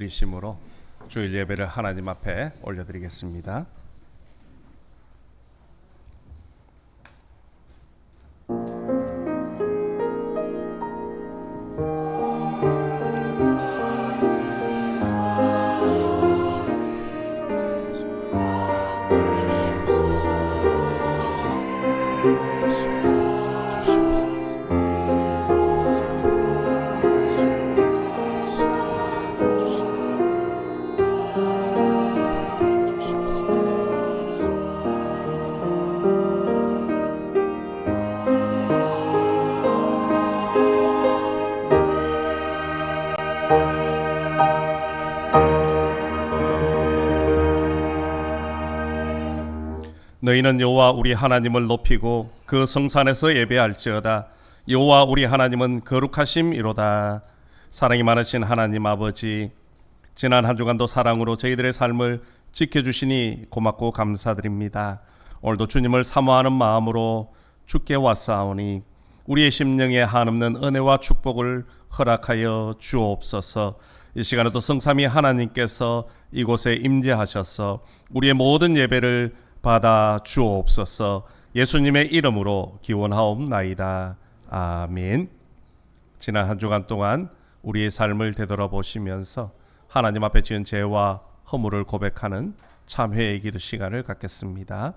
드리심으로 주일 예배를 하나님 앞에 올려드리겠습니다. 너희는 여호와 우리 하나님을 높이고 그 성산에서 예배할지어다. 여호와 우리 하나님은 거룩하심이로다. 사랑이 많으신 하나님 아버지, 지난 한 주간도 사랑으로 저희들의 삶을 지켜주시니 고맙고 감사드립니다. 오늘도 주님을 사모하는 마음으로 주께 왔사오니 우리의 심령에 한없는 은혜와 축복을 허락하여 주옵소서. 이 시간에도 성삼위 하나님께서 이곳에 임재하셔서 우리의 모든 예배를 받아 주옵소서. 예수님의 이름으로 기원하옵나이다. 아멘. 지난 한 주간 동안 우리의 삶을 되돌아보시면서 하나님 앞에 지은 죄와 허물을 고백하는 참회의 기도 시간을 갖겠습니다.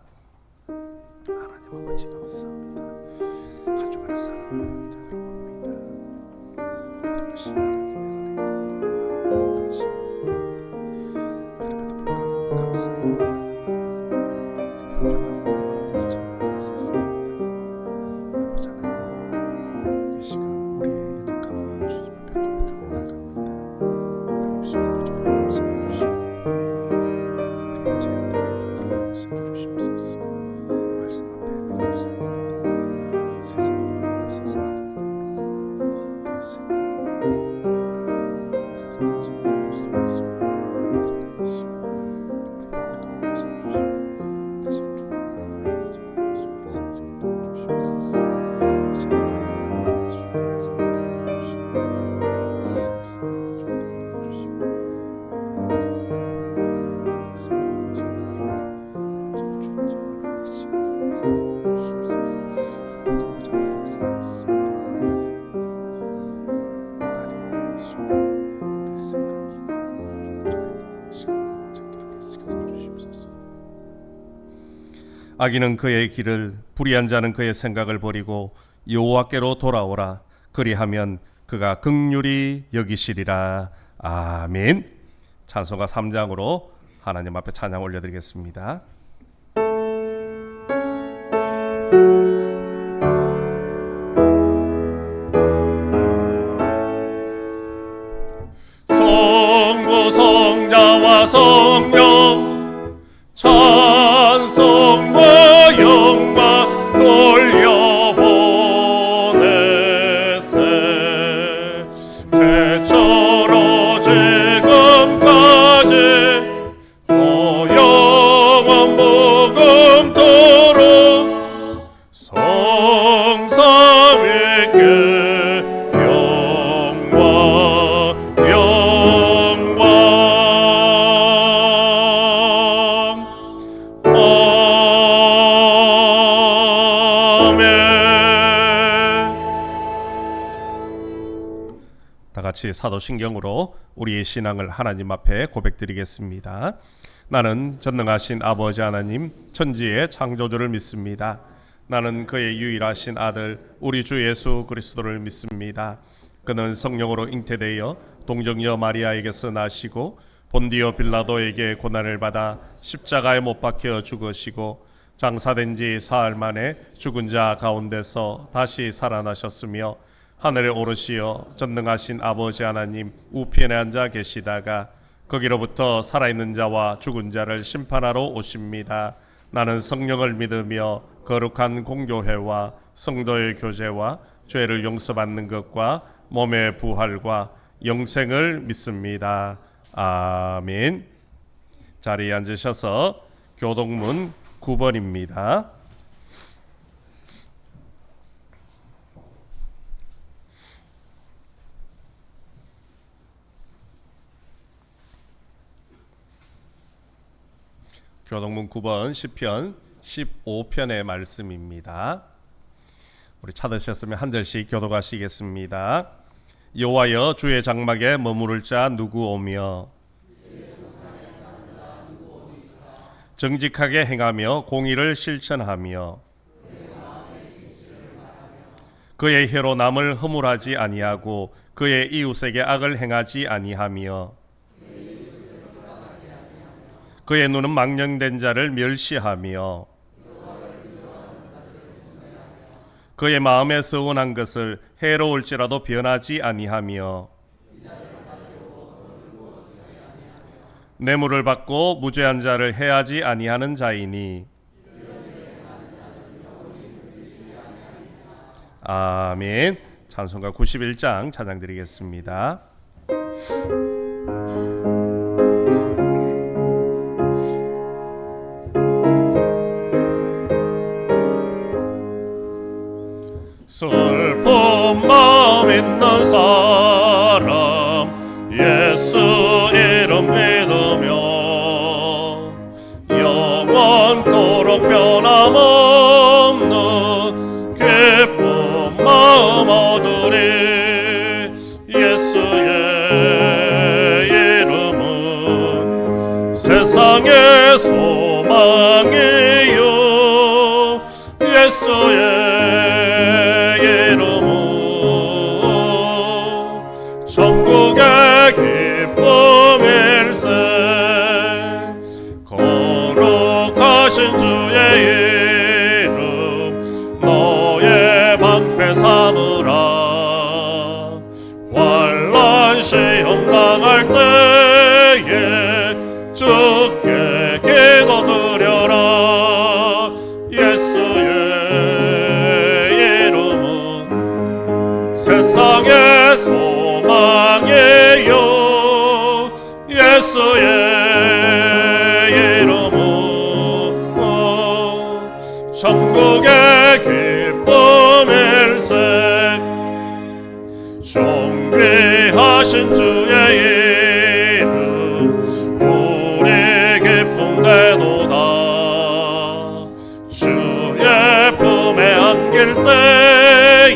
하나님 아버지 감사합니다. 한 주간의 삶을 되돌아봅니다. 모든 것이 그럼에도 불구하고 감사합니다. 악인은 그의 길을, 불의한 자는 그의 생각을 버리고 여호와께로 돌아오라. 그리하면 그가 긍휼히 여기시리라. 아멘. 찬송가 3장으로 하나님 앞에 찬양 올려드리겠습니다. 성부 성자와 성령 찬송과 영광 돌려보내세. 대처로 지금까지 또 영원 무금토록 성삼위께 영광 영광. 다 같이 사도신경으로 우리의 신앙을 하나님 앞에 고백드리겠습니다. 나는 전능하신 아버지 하나님, 천지의 창조주를 믿습니다. 나는 그의 유일하신 아들 우리 주 예수 그리스도를 믿습니다. 그는 성령으로 잉태되어 동정녀 마리아에게서 나시고 본디오 빌라도에게 고난을 받아 십자가에 못 박혀 죽으시고 장사된 지 사흘 만에 죽은 자 가운데서 다시 살아나셨으며 하늘에 오르시어 전능하신 아버지 하나님 우편에 앉아 계시다가 거기로부터 살아있는 자와 죽은 자를 심판하러 오십니다. 나는 성령을 믿으며 거룩한 공교회와 성도의 교제와 죄를 용서받는 것과 몸의 부활과 영생을 믿습니다. 아멘. 자리에 앉으셔서 교동문 9번입니다. 교동문 9번 시편 15편의 말씀입니다. 우리 찾으셨으면 한 절씩 교독하시겠습니다. 여호와여, 주의 장막에 머무를 자 누구 오며 정직하게 행하며 공의를 실천하며 그의 혀로 남을 허물하지 아니하고 그의 이웃에게 악을 행하지 아니하며 그의 눈은 망령된 자를 멸시하며 그의 마음에 서운한 것을 해로울지라도 변하지 아니하며 뇌물을 받고 무죄한 자를 해하지 아니하는 자이니. 아멘. 찬송가 91장 찬양드리겠습니다. 슬픈 마음 있는 사람 예수 이름 믿으며 영원토록 변함없는 기쁜 마음 얻으리. 예수의 이름은 세상의 소망이요 예수의 천국의 기쁨일세. 거룩하신 주의 이름 너의 방패 삼으라. 환난 시험 당할 때에 주께 기도드려라. 예수의 이름은 세상의 소망이요 예수의 이름은 천국의 기쁨일세. 존귀하신 주의 이름 우리 기쁨되도다. 주의 품에 안길 때에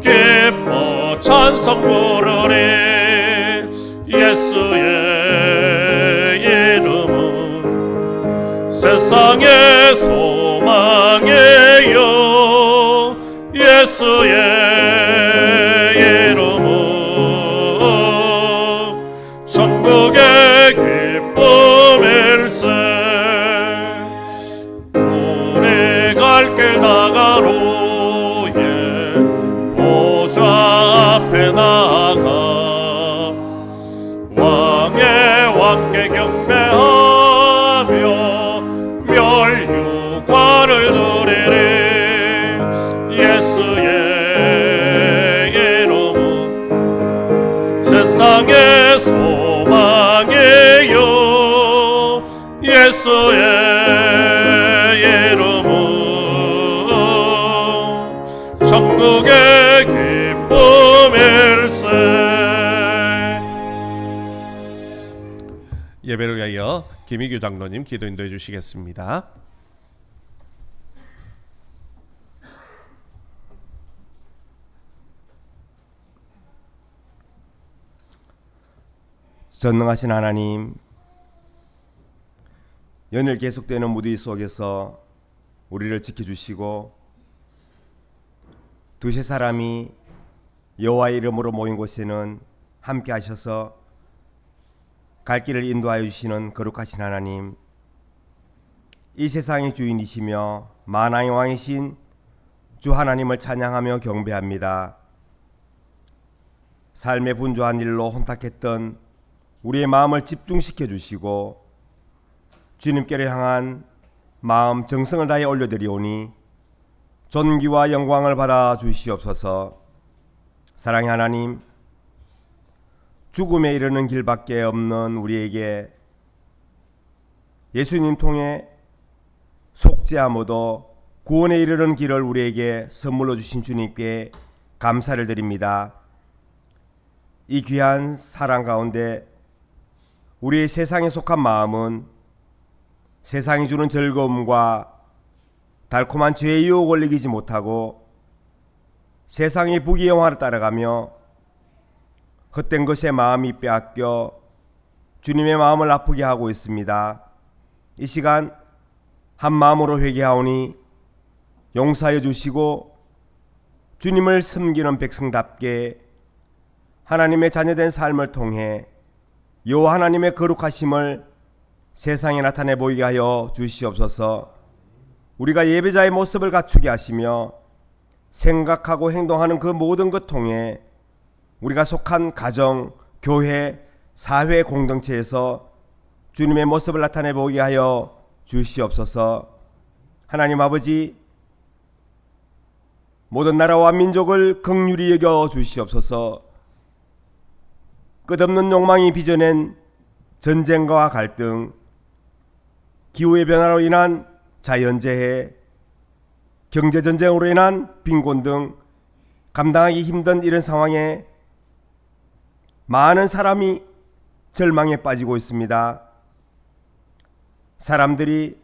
기뻐 찬송 부르리. 예수의 이름은 세상의 소망이요 예수의 이름은 천국의 기쁨일세. 우리 갈 길 다가로에 보좌 앞에 나아가 왕의 왕께 경배하며 멸류관을 드리리. 예수의 이름은 세상의 소망이요 예수의 이름은 천국의 기쁨일세. 예배를 위하여 김희규 장로님 기도 인도해 주시겠습니다. 전능하신 하나님, 연일 계속되는 무더위 속에서 우리를 지켜주시고 두세 사람이 여호와의 이름으로 모인 곳에는 함께 하셔서 갈 길을 인도하여 주시는 거룩하신 하나님, 이 세상의 주인이시며 만왕의 왕이신 주 하나님을 찬양하며 경배합니다. 삶의 분주한 일로 혼탁했던 우리의 마음을 집중시켜 주시고 주님께로 향한 마음 정성을 다해 올려드리오니 존귀와 영광을 받아 주시옵소서. 사랑의 하나님, 죽음에 이르는 길밖에 없는 우리에게 예수님 통해 속지 아무도 구원에 이르는 길을 우리에게 선물로 주신 주님께 감사를 드립니다. 이 귀한 사랑 가운데 우리의 세상에 속한 마음은 세상이 주는 즐거움과 달콤한 죄의 유혹을 이기지 못하고 세상의 부귀영화를 따라가며 헛된 것에 마음이 빼앗겨 주님의 마음을 아프게 하고 있습니다. 이 시간 한 마음으로 회개하오니 용서하여 주시고 주님을 섬기는 백성답게 하나님의 자녀된 삶을 통해 여호와 하나님의 거룩하심을 세상에 나타내 보이게 하여 주시옵소서. 우리가 예배자의 모습을 갖추게 하시며 생각하고 행동하는 그 모든 것 통해 우리가 속한 가정, 교회, 사회 공동체에서 주님의 모습을 나타내 보이게 하여 주시옵소서. 하나님 아버지, 모든 나라와 민족을 긍휼히 여겨 주시옵소서. 끝없는 욕망이 빚어낸 전쟁과 갈등, 기후의 변화로 인한 자연재해, 경제전쟁으로 인한 빈곤 등 감당하기 힘든 이런 상황에 많은 사람이 절망에 빠지고 있습니다. 사람들이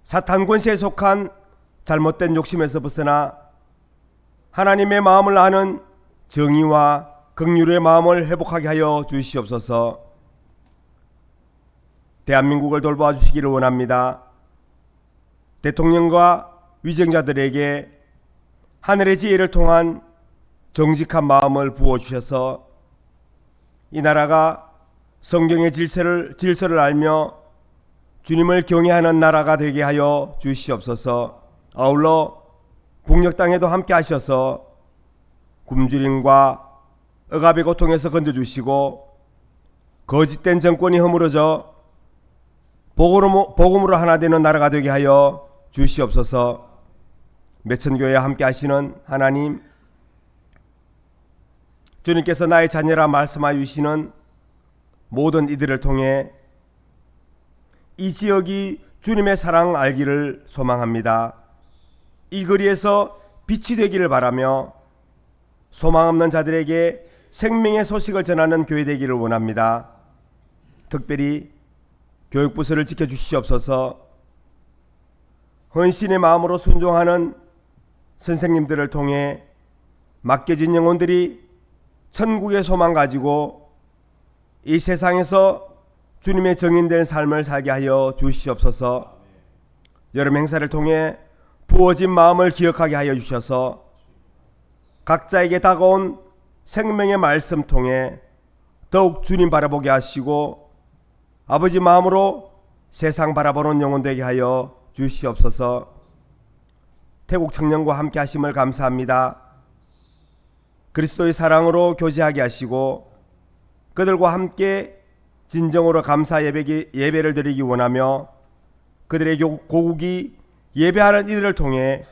사탄 권세에 속한 잘못된 욕심에서 벗어나 하나님의 마음을 아는 정의와 긍휼의 마음을 회복하게 하여 주시옵소서. 대한민국을 돌봐 주시기를 원합니다. 대통령과 위정자들에게 하늘의 지혜를 통한 정직한 마음을 부어주셔서 이 나라가 성경의 질서를 알며 주님을 경외하는 나라가 되게 하여 주시옵소서. 아울러 북녘 땅에도 함께 하셔서 굶주림과 억압의 고통에서 건져주시고 거짓된 정권이 허물어져 복음으로 하나 되는 나라가 되게 하여 주시옵소서. 매천교회와 함께 하시는 하나님, 주님께서 나의 자녀라 말씀하여 주시는 모든 이들을 통해 이 지역이 주님의 사랑 알기를 소망합니다. 이 거리에서 빛이 되기를 바라며 소망 없는 자들에게 생명의 소식을 전하는 교회 되기를 원합니다. 특별히 교육부서를 지켜주시옵소서. 헌신의 마음으로 순종하는 선생님들을 통해 맡겨진 영혼들이 천국의 소망 가지고 이 세상에서 주님의 정인된 삶을 살게 하여 주시옵소서. 여름 행사를 통해 부어진 마음을 기억하게 하여 주셔서 각자에게 다가온 생명의 말씀 통해 더욱 주님 바라보게 하시고 아버지 마음으로 세상 바라보는 영혼 되게 하여 주시옵소서. 태국 청년과 함께 하심을 감사합니다. 그리스도의 사랑으로 교제하게 하시고 그들과 함께 진정으로 감사 예배를 드리기 원하며 그들의 고국이 예배하는 이들을 통해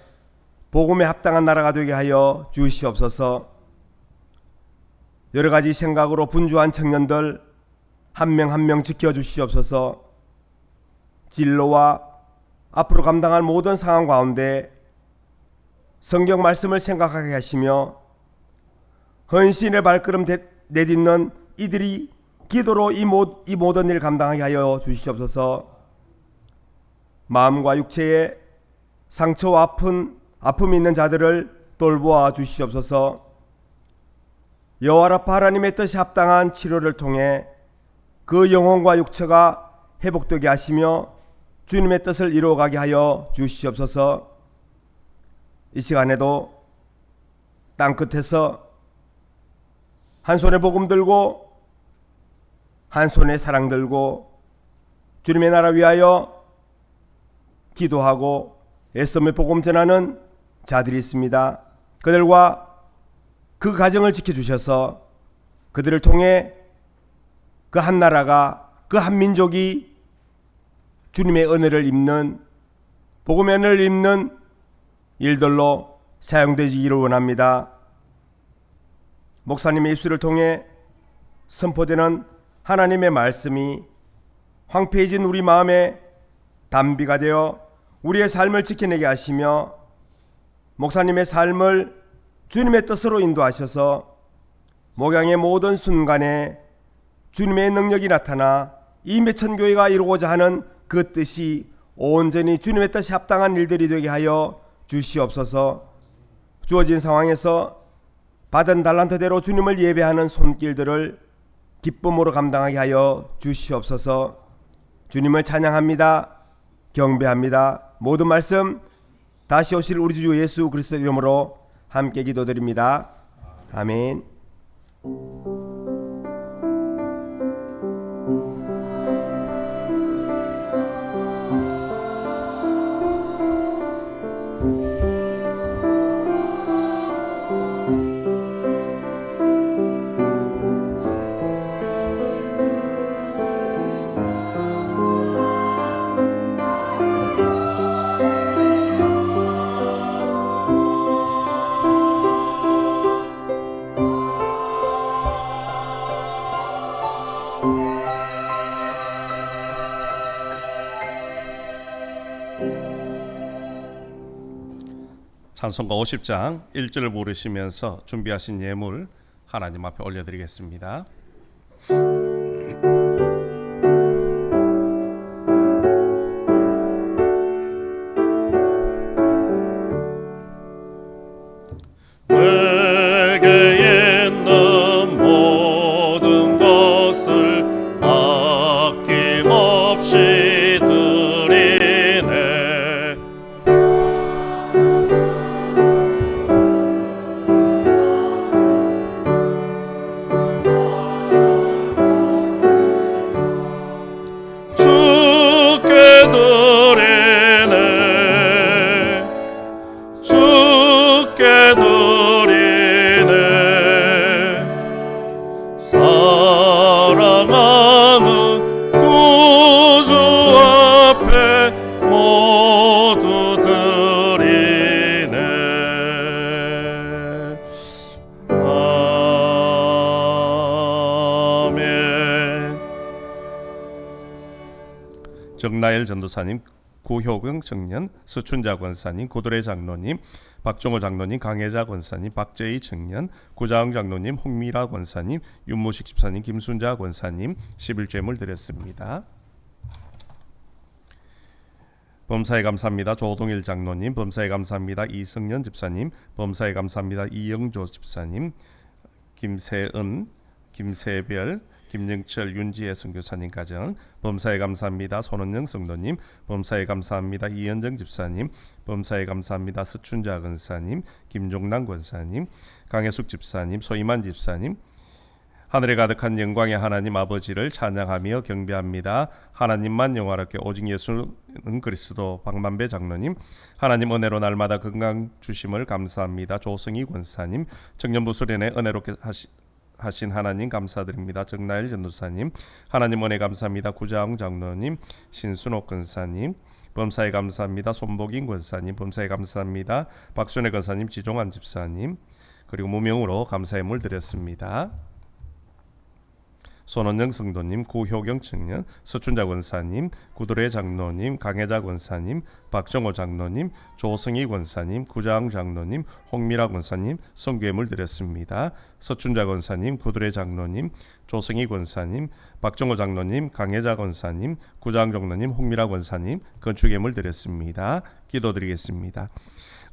복음에 합당한 나라가 되게 하여 주시옵소서. 여러 가지 생각으로 분주한 청년들 한 명 한 명 지켜주시옵소서. 진로와 앞으로 감당할 모든 상황 가운데 성경 말씀을 생각하게 하시며 헌신의 발걸음 내딛는 이들이 기도로 이 모든 일을 감당하게 하여 주시옵소서. 마음과 육체에 상처와 아픔이 있는 자들을 돌보아 주시옵소서. 여호와 하나님의 뜻이 합당한 치료를 통해 그 영혼과 육체가 회복되게 하시며 주님의 뜻을 이루어가게 하여 주시옵소서. 이 시간에도 땅끝에서 한 손에 복음 들고 한 손에 사랑 들고 주님의 나라 위하여 기도하고 애써며 복음 전하는 자들이 있습니다. 그들과 그 가정을 지켜주셔서 그들을 통해 그 한 나라가 그 한 민족이 주님의 은혜를 입는 복음의 은혜를 입는 일들로 사용되기를 원합니다. 목사님의 입술을 통해 선포되는 하나님의 말씀이 황폐해진 우리 마음에 담비가 되어 우리의 삶을 지켜내게 하시며 목사님의 삶을 주님의 뜻으로 인도하셔서 목양의 모든 순간에 주님의 능력이 나타나 이 매천교회가 이루고자 하는 그 뜻이 온전히 주님의 뜻에 합당한 일들이 되게 하여 주시옵소서. 주어진 상황에서 받은 달란트대로 주님을 예배하는 손길들을 기쁨으로 감당하게 하여 주시옵소서. 주님을 찬양합니다. 경배합니다. 모든 말씀 다시 오실 우리 주 예수 그리스도의 이름으로 함께 기도드립니다. 아멘. 찬송가 50장 1절을 부르시면서 준비하신 예물 하나님 앞에 올려드리겠습니다. 내게 있는 모든 것을 아낌없이 드리네. 주께 드리네. 주께 드리네. 사랑하는 구주 앞에 모두 드리네. 아멘. 정나엘 전도사님, 구효경 청년, 서춘자 권사님, 고도래 장로님, 박종호 장로님, 강혜자 권사님, 박재희 청년, 구자흥 장로님, 홍미라 권사님, 윤모식 집사님, 김순자 권사님 11죄물 드렸습니다. 범사에 감사합니다. 조동일 장로님, 범사에 감사합니다. 이성년 집사님, 범사에 감사합니다. 이영조 집사님, 김세은, 김세별, 김영철, 윤지혜 선교사님 가정, 범사에 감사합니다. 손원영 성도님, 범사에 감사합니다. 이현정 집사님, 범사에 감사합니다. 서춘자 권사님, 김종남 권사님, 강혜숙 집사님, 소이만 집사님, 하늘에 가득한 영광의 하나님 아버지를 찬양하며 경배합니다. 하나님만 영화롭게 오직 예수는 그리스도. 박만배 장로님, 하나님 은혜로 날마다 건강 주심을 감사합니다. 조성희 권사님, 청년부 수련회 은혜롭게 하신 하나님 감사드립니다. 정나일 전도사님, 하나님 은혜 감사합니다. 구자흥 장로님, 신순옥 권사님, 범사에 감사합니다. 손복인 권사님, 범사에 감사합니다. 박순애 권사님, 지종환 집사님, 그리고 무명으로 감사의 물 드렸습니다. 손원영 성도님, 구효경 청년, 서춘자 권사님, 구도래 장로님, 강혜자 권사님, 박정호 장로님, 조성희 권사님, 구자흥 장로님, 홍미라 권사님 선교예물 드렸습니다. 서춘자 권사님, 구도래 장로님, 조성희 권사님, 박정호 장로님, 강혜자 권사님, 구자흥 장로님, 홍미라 권사님 건축예물 드렸습니다. 기도드리겠습니다.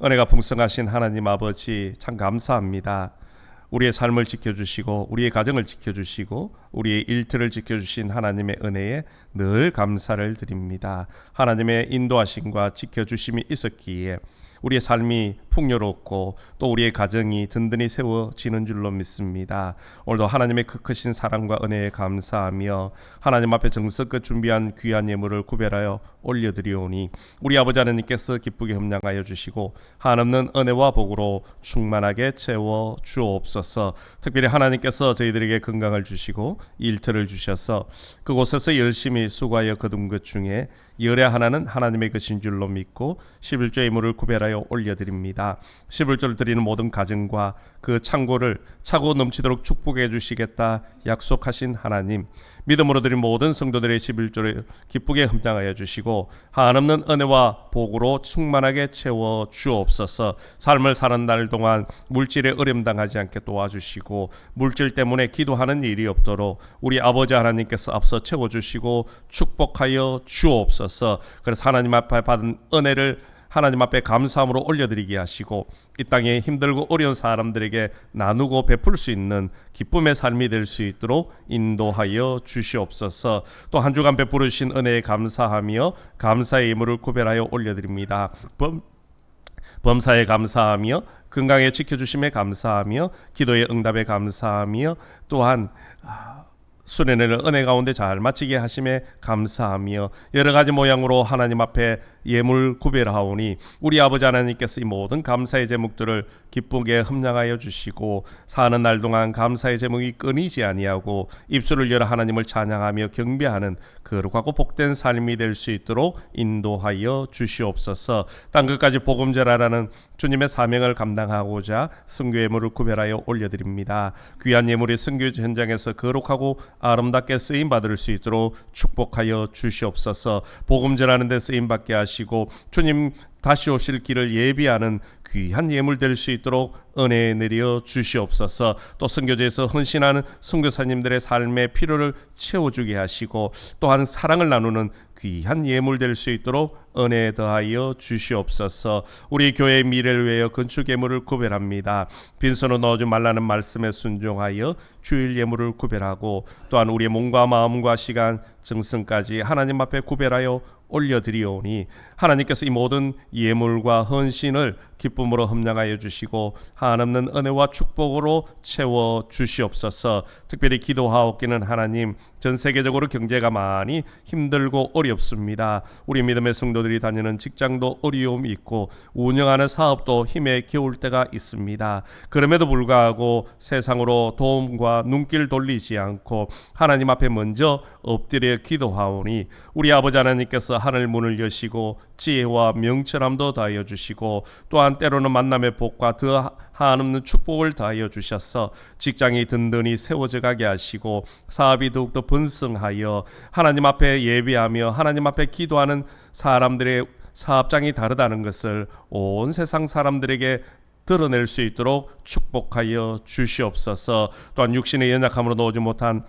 은혜가 풍성하신 하나님 아버지 참 감사합니다. 우리의 삶을 지켜주시고 우리의 가정을 지켜주시고 우리의 일터를 지켜주신 하나님의 은혜에 늘 감사를 드립니다. 하나님의 인도하심과 지켜주심이 있었기에 우리의 삶이 풍요롭고 또 우리의 가정이 든든히 세워지는 줄로 믿습니다. 오늘도 하나님의 그 크신 사랑과 은혜에 감사하며 하나님 앞에 정성껏 준비한 귀한 예물을 구별하여 올려드리오니 우리 아버지 하나님께서 기쁘게 협량하여 주시고 한없는 은혜와 복으로 충만하게 채워 주옵소서. 특별히 하나님께서 저희들에게 건강을 주시고 일터를 주셔서 그곳에서 열심히 수고하여 거둔 것 중에 열의 하나는 하나님의 것인 줄로 믿고 11조의 예물을 구별하여 올려드립니다. 11조를 드리는 모든 가정과 그 창고를 차고 넘치도록 축복해 주시겠다 약속하신 하나님, 믿음으로 드린 모든 성도들의 11조를 기쁘게 흠장하여 주시고 한없는 은혜와 복으로 충만하게 채워 주옵소서. 삶을 사는 날 동안 물질에 어려움당하지 않게 도와주시고 물질 때문에 기도하는 일이 없도록 우리 아버지 하나님께서 앞서 채워주시고 축복하여 주옵소서. 그래서 하나님 앞에 받은 은혜를 하나님 앞에 감사함으로 올려드리게 하시고 이 땅에 힘들고 어려운 사람들에게 나누고 베풀 수 있는 기쁨의 삶이 될 수 있도록 인도하여 주시옵소서. 또 한 주간 베풀으신 은혜에 감사하며 감사의 예물을 구별하여 올려드립니다. 범사에 감사하며 건강에 지켜주심에 감사하며 기도의 응답에 감사하며 또한 수련회를 은혜 가운데 잘 마치게 하심에 감사하며 여러 가지 모양으로 하나님 앞에 예물 구별하오니 우리 아버지 하나님께서 이 모든 감사의 제목들을 기쁘게 흠량하여 주시고 사는 날 동안 감사의 제목이 끊이지 아니하고 입술을 열어 하나님을 찬양하며 경배하는 거룩하고 복된 삶이 될 수 있도록 인도하여 주시옵소서. 땅끝까지 복음 전하라는 주님의 사명을 감당하고자 선교 예물을 구별하여 올려드립니다. 귀한 예물이 선교 현장에서 거룩하고 아름답게 쓰임 받을 수 있도록 축복하여 주시옵소서. 복음 전하는 데 쓰임 받게 하시고 주님 다시 오실 길을 예비하는 귀한 예물 될 수 있도록 은혜 내려 주시옵소서. 또 선교제에서 헌신하는 선교사님들의 삶의 필요를 채워주게 하시고 또한 사랑을 나누는 귀한 예물 될 수 있도록 은혜 더하여 주시옵소서. 우리 교회의 미래를 위하여 건축 예물을 구별합니다. 빈손으로 넣어지 말라는 말씀에 순종하여 주일 예물을 구별하고 또한 우리의 몸과 마음과 시간 정성까지 하나님 앞에 구별하여 올려드리오니 하나님께서 이 모든 예물과 헌신을 기쁨으로 흠량하여 주시고 한없는 은혜와 축복으로 채워 주시옵소서. 특별히 기도하옵기는 하나님, 전 세계적으로 경제가 많이 힘들고 어렵습니다. 우리 믿음의 성도들이 다니는 직장도 어려움이 있고 운영하는 사업도 힘에 겨울 때가 있습니다. 그럼에도 불구하고 세상으로 도움과 눈길 돌리지 않고 하나님 앞에 먼저 엎드려 기도하오니 우리 아버지 하나님께서 하늘 문을 여시고 지혜와 명철함도 더하여 주시고 또한 때로는 만남의 복과 더 한없는 축복을 더하여 주셔서 직장이 든든히 세워져 가게 하시고 사업이 더욱더 번성하여 하나님 앞에 예배하며 하나님 앞에 기도하는 사람들의 사업장이 다르다는 것을 온 세상 사람들에게 드러낼 수 있도록 축복하여 주시옵소서. 또한 육신의 연약함으로 놓지 못한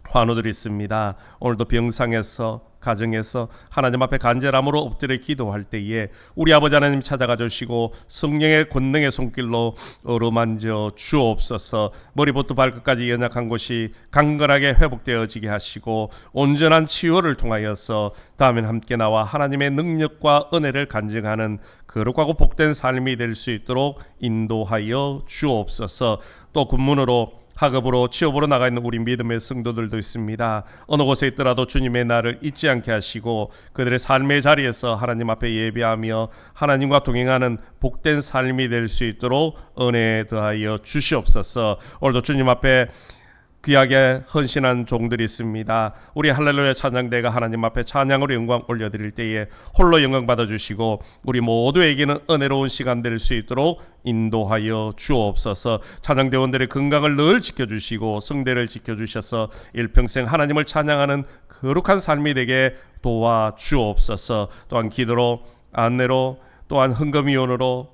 환우들이 있습니다. 오늘도 병상에서 가정에서 하나님 앞에 간절함으로 엎드려 기도할 때에 우리 아버지 하나님 찾아가 주시고 성령의 권능의 손길로 어루만져 주옵소서. 머리부터 발끝까지 연약한 곳이 강건하게 회복되어지게 하시고 온전한 치유를 통하여서 다음엔 함께 나와 하나님의 능력과 은혜를 간증하는 거룩하고 복된 삶이 될 수 있도록 인도하여 주옵소서. 또 군문으로 학업으로 취업으로 나가 있는 우리 믿음의 성도들도 있습니다. 어느 곳에 있더라도 주님의 날을 잊지 않게 하시고 그들의 삶의 자리에서 하나님 앞에 예배하며 하나님과 동행하는 복된 삶이 될 수 있도록 은혜 더하여 주시옵소서. 오늘도 주님 앞에 귀하게 헌신한 종들이 있습니다. 우리 할렐루야 찬양대가 하나님 앞에 찬양으로 영광 올려드릴 때에 홀로 영광 받아주시고 우리 모두에게는 은혜로운 시간 될 수 있도록 인도하여 주옵소서. 찬양대원들의 건강을 늘 지켜주시고 성대를 지켜주셔서 일평생 하나님을 찬양하는 거룩한 삶이 되게 도와주옵소서. 또한 기도로 안내로 또한 헌금위원으로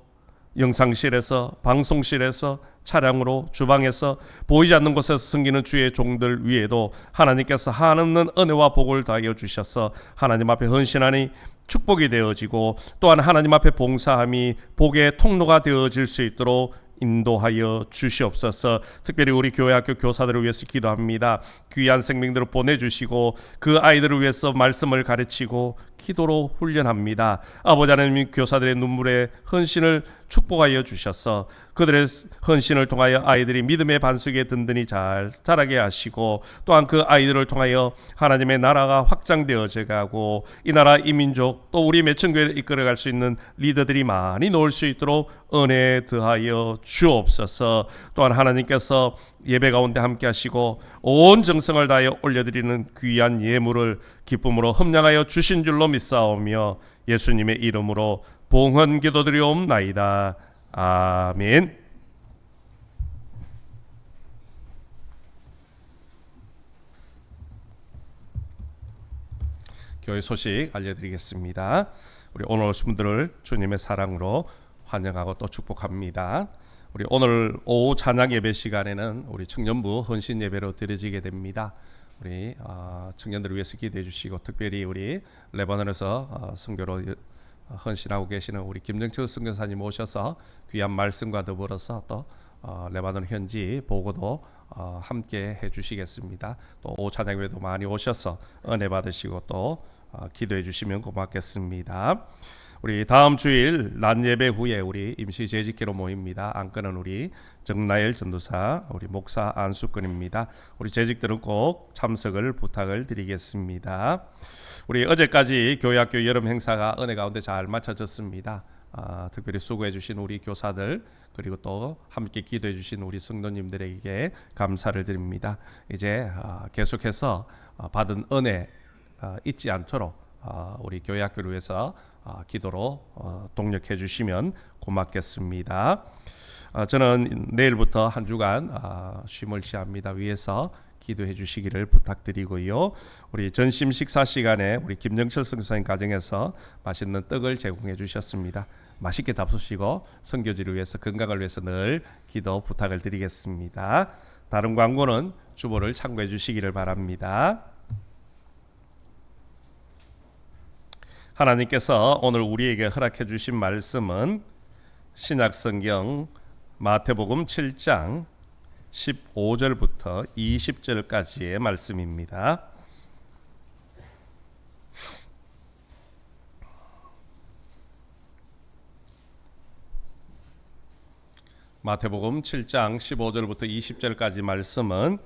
영상실에서 방송실에서 차량으로 주방에서 보이지 않는 곳에서 섬기는 주의 종들 위에도 하나님께서 한없는 은혜와 복을 더하여 주셔서 하나님 앞에 헌신하니 축복이 되어지고 또한 하나님 앞에 봉사함이 복의 통로가 되어질 수 있도록 인도하여 주시옵소서. 특별히 우리 교회 학교 교사들을 위해서 기도합니다. 귀한 생명들을 보내주시고 그 아이들을 위해서 말씀을 가르치고 기도로 훈련합니다. 아버지 하나님 교사들의 눈물의 헌신을 축복하여 주셔서 그들의 헌신을 통하여 아이들이 믿음의 반석에 든든히 잘 자라게 하시고 또한 그 아이들을 통하여 하나님의 나라가 확장되어져 가고 이 나라 이 민족 또 우리 매천교회를 이끌어갈 수 있는 리더들이 많이 놓을 수 있도록 은혜 더하여 주옵소서. 또한 하나님께서 예배 가운데 함께 하시고 온 정성을 다하여 올려드리는 귀한 예물을 기쁨으로 흠량하여 주신 줄로 믿사오며 예수님의 이름으로 봉헌 기도드리옵나이다. 아멘. 교회 소식 알려드리겠습니다. 우리 오늘 오신 분들을 주님의 사랑으로 환영하고 또 축복합니다. 우리 오늘 오후 찬양 예배 시간에는 우리 청년부 헌신 예배로 드려지게 됩니다. 우리 청년들을 위해서 기도해 주시고, 특별히 우리 레바논에서 선교로 헌신하고 계시는 우리 김정철 선교사님 오셔서 귀한 말씀과 더불어서 또 레바논 현지 보고도 함께 해주시겠습니다. 또 오후 찬양 예배도 많이 오셔서 은혜 받으시고 또 기도해 주시면 고맙겠습니다. 우리 다음 주일 낮 예배 후에 우리 임시 재직기로 모입니다. 안건은 우리 정나엘 전도사, 우리 목사 안수건입니다. 우리 재직들은 꼭 참석을 부탁을 드리겠습니다. 우리 어제까지 교회학교 여름 행사가 은혜 가운데 잘 마쳐졌습니다. 특별히 수고해 주신 우리 교사들, 그리고 또 함께 기도해 주신 우리 성도님들에게 감사를 드립니다. 이제 계속해서 받은 은혜 잊지 않도록 우리 교회학교를 위해서 기도로 동력해 주시면 고맙겠습니다. 저는 내일부터 한 주간 쉼을 취합니다. 위해서 기도해 주시기를 부탁드리고요. 우리 전심 식사 시간에 우리 김정철 선교사님 가정에서 맛있는 떡을 제공해 주셨습니다. 맛있게 잡수시고 선교지를 위해서, 건강을 위해서 늘 기도 부탁을 드리겠습니다. 다른 광고는 주보를 참고해 주시기를 바랍니다. 하나님께서 오늘 우리에게 허락해 주신 말씀은 신약성경 마태복음 7장 15절부터 20절까지의 말씀입니다. 마태복음 7장 15절부터 20절까지 말씀은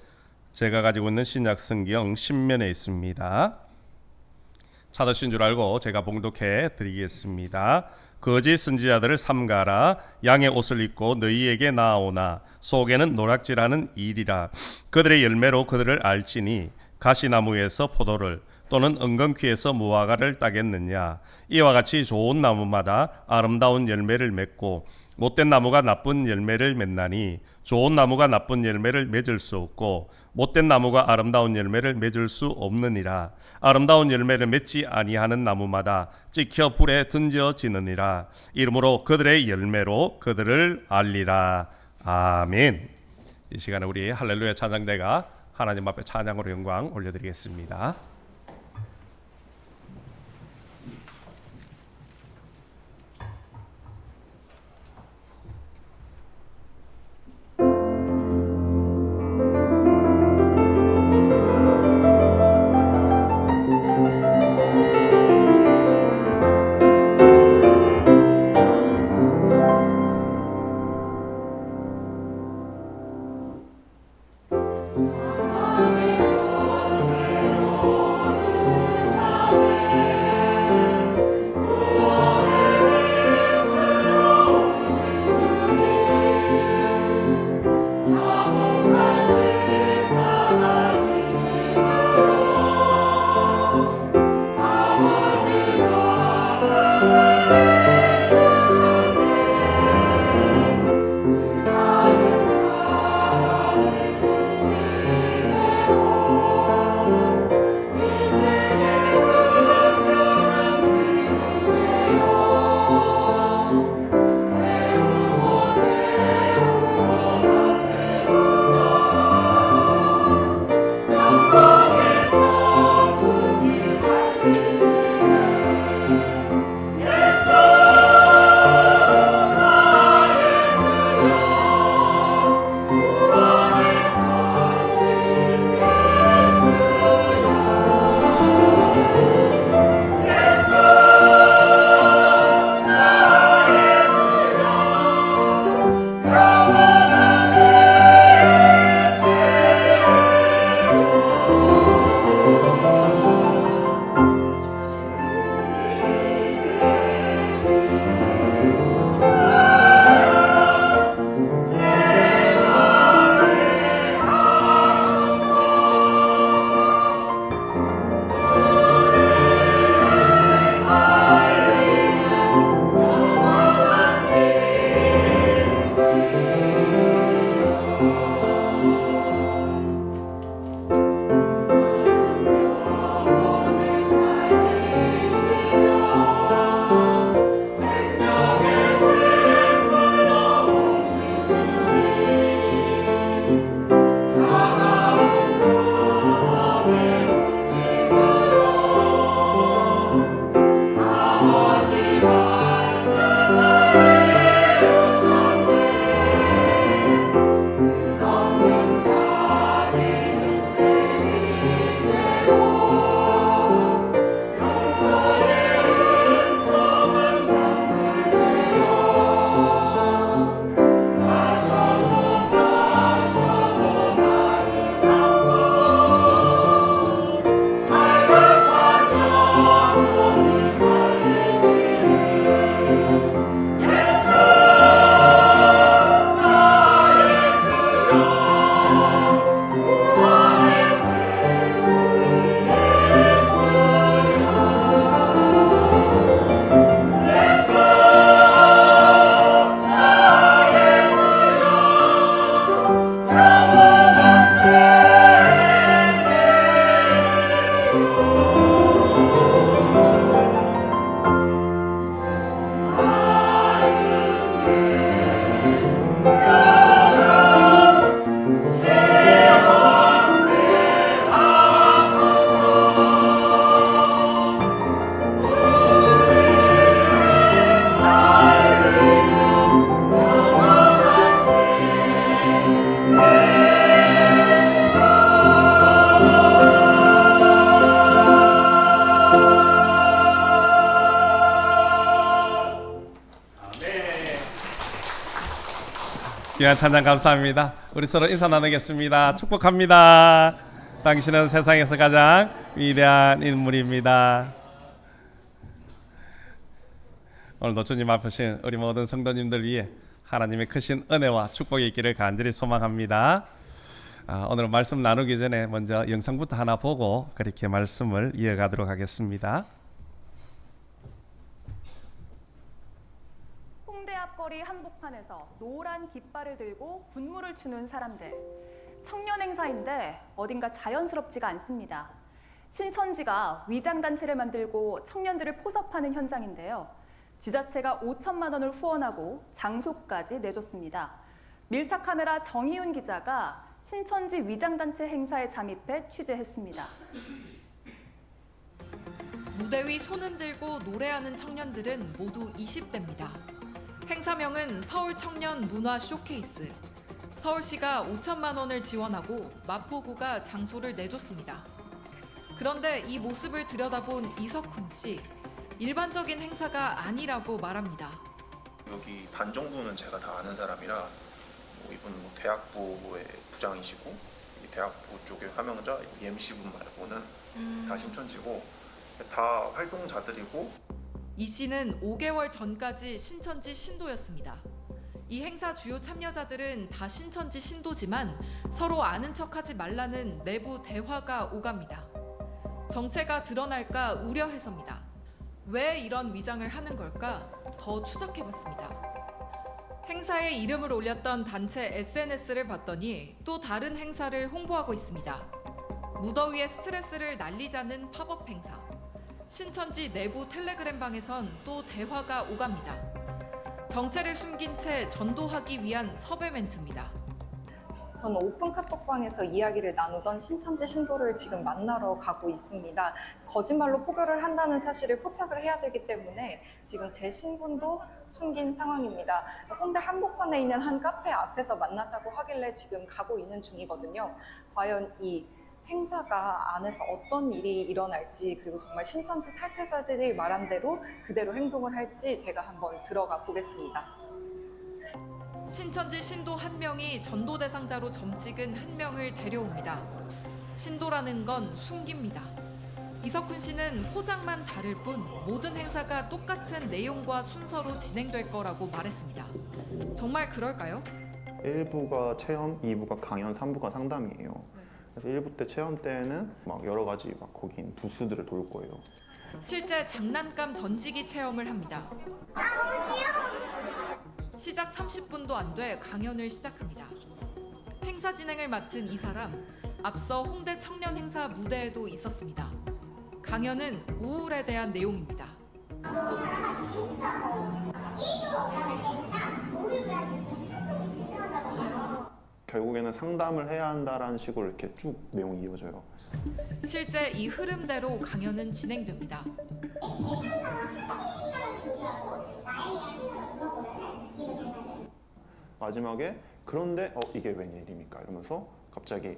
제가 가지고 있는 신약성경 신면에 있습니다. 찾으신 줄 알고 제가 봉독해 드리겠습니다. 거짓 선지자들을 삼가라. 양의 옷을 입고 너희에게 나아오나 속에는 노략질하는 일이라. 그들의 열매로 그들을 알지니 가시나무에서 포도를 또는 은근퀴에서 무화과를 따겠느냐. 이와 같이 좋은 나무마다 아름다운 열매를 맺고 못된 나무가 나쁜 열매를 맺나니 좋은 나무가 나쁜 열매를 맺을 수 없고 못된 나무가 아름다운 열매를 맺을 수 없느니라. 아름다운 열매를 맺지 아니하는 나무마다 찍혀 불에 던져지느니라. 이러므로 그들의 열매로 그들을 알리라. 아멘. 이 시간에 우리 할렐루야 찬양대가 하나님 앞에 찬양으로 영광 올려드리겠습니다. 귀한 찬양 감사합니다. 우리 서로 인사 나누겠습니다. 축복합니다. 당신은 세상에서 가장 위대한 인물입니다. 오늘도 주님 앞이신 우리 모든 성도님들 위해 하나님의 크신 은혜와 축복이 있기를 간절히 소망합니다. 오늘 말씀 나누기 전에 먼저 영상부터 하나 보고 그렇게 말씀을 이어가도록 하겠습니다. 홍대 앞거리 한복판에서 노란 깃발을 들고 군무를 추는 사람들. 청년 행사인데 어딘가 자연스럽지가 않습니다. 신천지가 위장단체를 만들고 청년들을 포섭하는 현장인데요. 지자체가 5천만 원을 후원하고 장소까지 내줬습니다. 밀착 카메라 정희윤 기자가 신천지 위장단체 행사에 잠입해 취재했습니다. 무대 위 손은 들고 노래하는 청년들은 모두 20대입니다. 행사명은 서울 청년 문화 쇼케이스. 서울시가 5천만 원을 지원하고 마포구가 장소를 내줬습니다. 그런데 이 모습을 들여다본 이석훈 씨, 일반적인 행사가 아니라고 말합니다. 여기 반 정도는 제가 다 아는 사람이라 이분 대학부의 부장이시고 이 대학부 쪽의 화명자 MC분 말고는 다 신천지고 다 활동자들이고 이 씨는 5개월 전까지 신천지 신도였습니다. 이 행사 주요 참여자들은 다 신천지 신도지만 서로 아는 척하지 말라는 내부 대화가 오갑니다. 정체가 드러날까 우려해서입니다. 왜 이런 위장을 하는 걸까? 더 추적해봤습니다. 행사에 이름을 올렸던 단체 SNS를 봤더니 또 다른 행사를 홍보하고 있습니다. 무더위에 스트레스를 날리자는 팝업 행사. 신천지 내부 텔레그램방에선 또 대화가 오갑니다. 정체를 숨긴 채 전도하기 위한 섭외 멘트입니다. 저는 오픈 카톡방에서 이야기를 나누던 신천지 신도를 지금 만나러 가고 있습니다. 거짓말로 포교를 한다는 사실을 포착을 해야 되기 때문에 지금 제 신분도 숨긴 상황입니다. 홍대 한복판에 있는 한 카페 앞에서 만나자고 하길래 지금 가고 있는 중이거든요. 과연 이 행사가 안에서 어떤 일이 일어날지, 그리고 정말 신천지 탈퇴자들이 말한 대로 그대로 행동을 할지 제가 한번 들어가 보겠습니다. 신천지 신도 한 명이 전도 대상자로 점 찍은 한 명을 데려옵니다. 신도라는 건 숨깁니다. 이석훈 씨는 포장만 다를 뿐 모든 행사가 똑같은 내용과 순서로 진행될 거라고 말했습니다. 정말 그럴까요? 1부가 체험, 2부가 강연, 3부가 상담이에요. 그래서 1부 때 체험 때는 막 여러 가지 막 거기 있는 부스들을 돌 거예요. 실제 장난감 던지기 체험을 합니다. 시작 30분도 안 돼 강연을 시작합니다. 행사 진행을 맡은 이 사람, 앞서 홍대 청년 행사 무대에도 있었습니다. 강연은 우울에 대한 내용입니다. 결국에는 상담을 해야 한다라는 식으로 이렇게 쭉 내용이 이어져요. 실제 이 흐름대로 강연은 진행됩니다. 마지막에 그런데 이게 웬일입니까? 이러면서 갑자기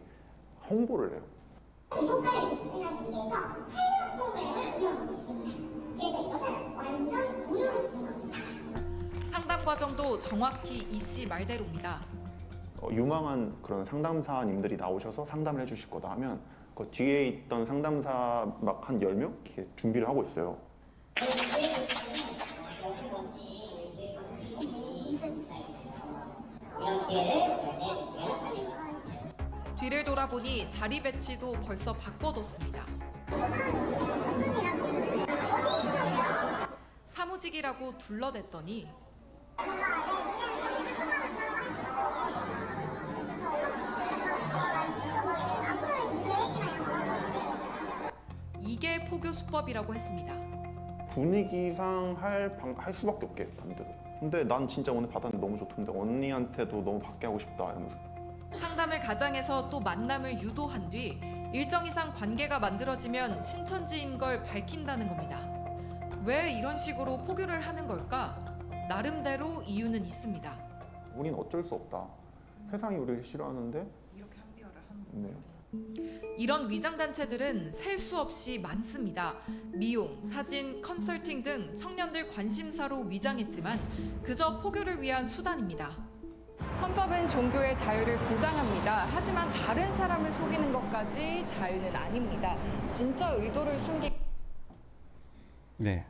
홍보를 해요. 이 효과를 입증하기 위해서 할명 프로그램을 운영하고 있습니다. 그래서 이것은 완전 무료로 진행합니다. 상담 과정도 정확히 이 씨 말대로입니다. 유망한 그런 상담사님들이 나오셔서 상담을 해주실 거다 하면 그 뒤에 있던 상담사 막 한 10명 이렇게 준비를 하고 있어요. 뒤를 돌아보니 자리 배치도 벌써 바꿔뒀습니다. 사무직이라고 둘러댔더니 이게 포교 수법이라고 했습니다. 분위기상 할 수밖에 없게 반대로. 근데 난 진짜 오늘 받았는데 너무 좋던데 언니한테도 너무 받게 하고 싶다 이러면서. 상담을 가장해서 또 만남을 유도한 뒤 일정 이상 관계가 만들어지면 신천지인 걸 밝힌다는 겁니다. 왜 이런 식으로 포교를 하는 걸까? 나름대로 이유는 있습니다. 우린 어쩔 수 없다. 세상이 우리를 싫어하는데 이렇게 합리화를 하는 네. 이런 위장단체들은 셀 수 없이 많습니다. 미용, 사진, 컨설팅 등 청년들 관심사로 위장했지만 그저 포교를 위한 수단입니다. 헌법은 종교의 자유를 보장합니다. 하지만 다른 사람을 속이는 것까지 자유는 아닙니다. 진짜 의도를 숨기 네.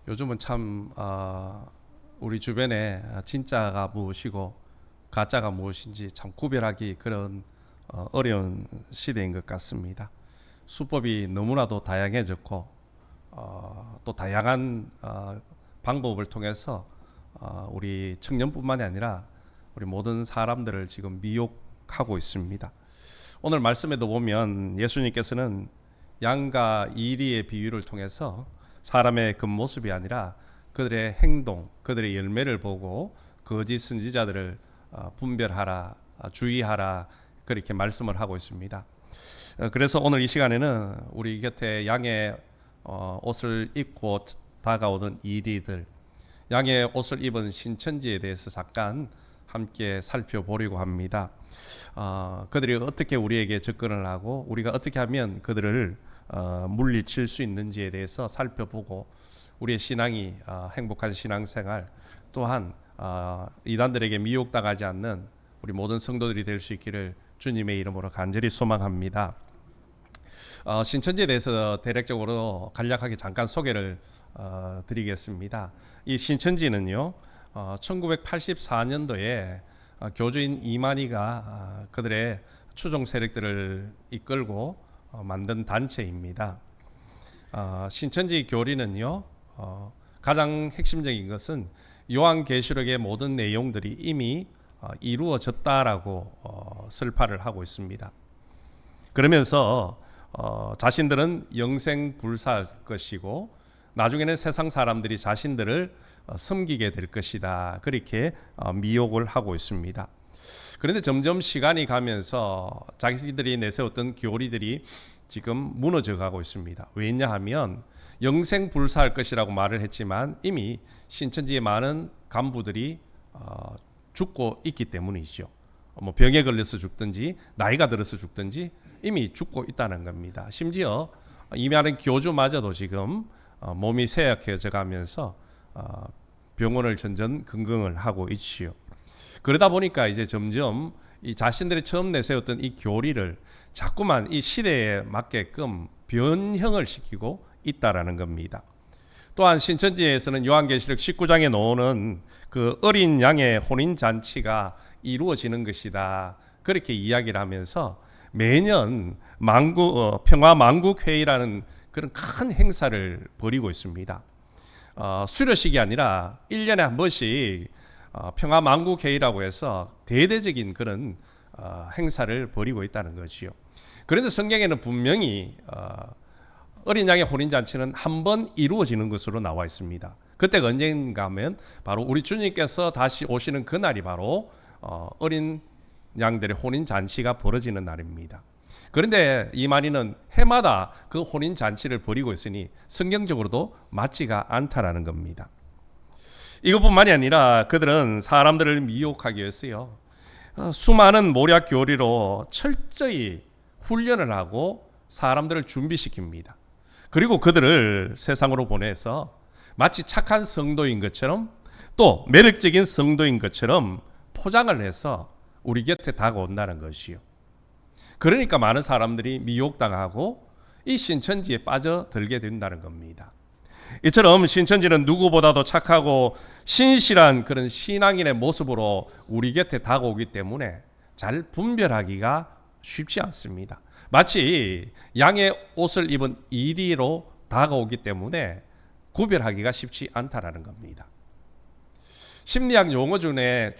요즘은 참 우리 주변에 진짜가 무엇이고 가짜가 무엇인지 참 구별하기 그런 어려운 시대인 것 같습니다. 수법이 너무나도 다양해졌고 또 다양한 방법을 통해서 우리 청년뿐만이 아니라 우리 모든 사람들을 지금 미혹하고 있습니다. 오늘 말씀에도 보면 예수님께서는 양과 이리의 비유를 통해서 사람의 겉모습이 아니라 그들의 행동, 그들의 열매를 보고 거짓 선지자들을 분별하라, 주의하라 그렇게 말씀을 하고 있습니다. 그래서 오늘 이 시간에는 우리 곁에 양의 옷을 입고 다가오는 이리들, 양의 옷을 입은 신천지에 대해서 잠깐 함께 살펴보려고 합니다. 그들이 어떻게 우리에게 접근을 하고 우리가 어떻게 하면 그들을 물리칠 수 있는지에 대해서 살펴보고 우리의 신앙이 행복한 신앙생활 또한 이단들에게 미혹당하지 않는 우리 모든 성도들이 될 수 있기를 주님의 이름으로 간절히 소망합니다. 신천지에 대해서 대략적으로 간략하게 잠깐 소개를 드리겠습니다. 이 신천지는요 1984년도에 교주인 이만희가 그들의 추종 세력들을 이끌고 만든 단체입니다. 신천지 교리는요 가장 핵심적인 것은 요한계시록의 모든 내용들이 이미 이루어졌다라고 설파를 하고 있습니다. 그러면서 자신들은 영생불사할 것이고 나중에는 세상 사람들이 자신들을 섬기게 될 것이다. 그렇게 미혹을 하고 있습니다. 그런데 점점 시간이 가면서 자기들이 내세웠던 교리들이 지금 무너져 가고 있습니다. 왜냐하면 영생불사할 것이라고 말을 했지만 이미 신천지의 많은 간부들이 죽고 있기 때문이죠. 뭐 병에 걸려서 죽든지 나이가 들어서 죽든지 이미 죽고 있다는 겁니다. 심지어 이만한 교주마저도 지금 몸이 쇠약해져 가면서 병원을 전전긍긍을 하고 있지요. 그러다 보니까 이제 점점 이 자신들이 처음 내세웠던 이 교리를 자꾸만 이 시대에 맞게끔 변형을 시키고 있다라는 겁니다. 또한 신천지에서는 요한계시록 19장에 나오는 그 어린 양의 혼인 잔치가 이루어지는 것이다. 그렇게 이야기를 하면서 매년 평화 만국 회의라는 그런 큰 행사를 벌이고 있습니다. 수료식이 아니라 1년에 한 번씩 평화 만국 회의라고 해서 대대적인 그런 행사를 벌이고 있다는 것이요. 그런데 성경에는 분명히 어린 양의 혼인 잔치는 한 번 이루어지는 것으로 나와 있습니다. 그때가 언젠가 하면 바로 우리 주님께서 다시 오시는 그날이 바로 어린 양들의 혼인 잔치가 벌어지는 날입니다. 그런데 이만희는 해마다 그 혼인 잔치를 벌이고 있으니 성경적으로도 맞지가 않다라는 겁니다. 이것뿐만이 아니라 그들은 사람들을 미혹하기 위해서요 수많은 모략 교리로 철저히 훈련을 하고 사람들을 준비시킵니다. 그리고 그들을 세상으로 보내서 마치 착한 성도인 것처럼 또 매력적인 성도인 것처럼 포장을 해서 우리 곁에 다가온다는 것이요. 그러니까 많은 사람들이 미혹당하고 이 신천지에 빠져들게 된다는 겁니다. 이처럼 신천지는 누구보다도 착하고 신실한 그런 신앙인의 모습으로 우리 곁에 다가오기 때문에 잘 분별하기가 쉽지 않습니다. 마치 양의 옷을 입은 이리로 다가오기 때문에 구별하기가 쉽지 않다라는 겁니다. 심리학 용어 중에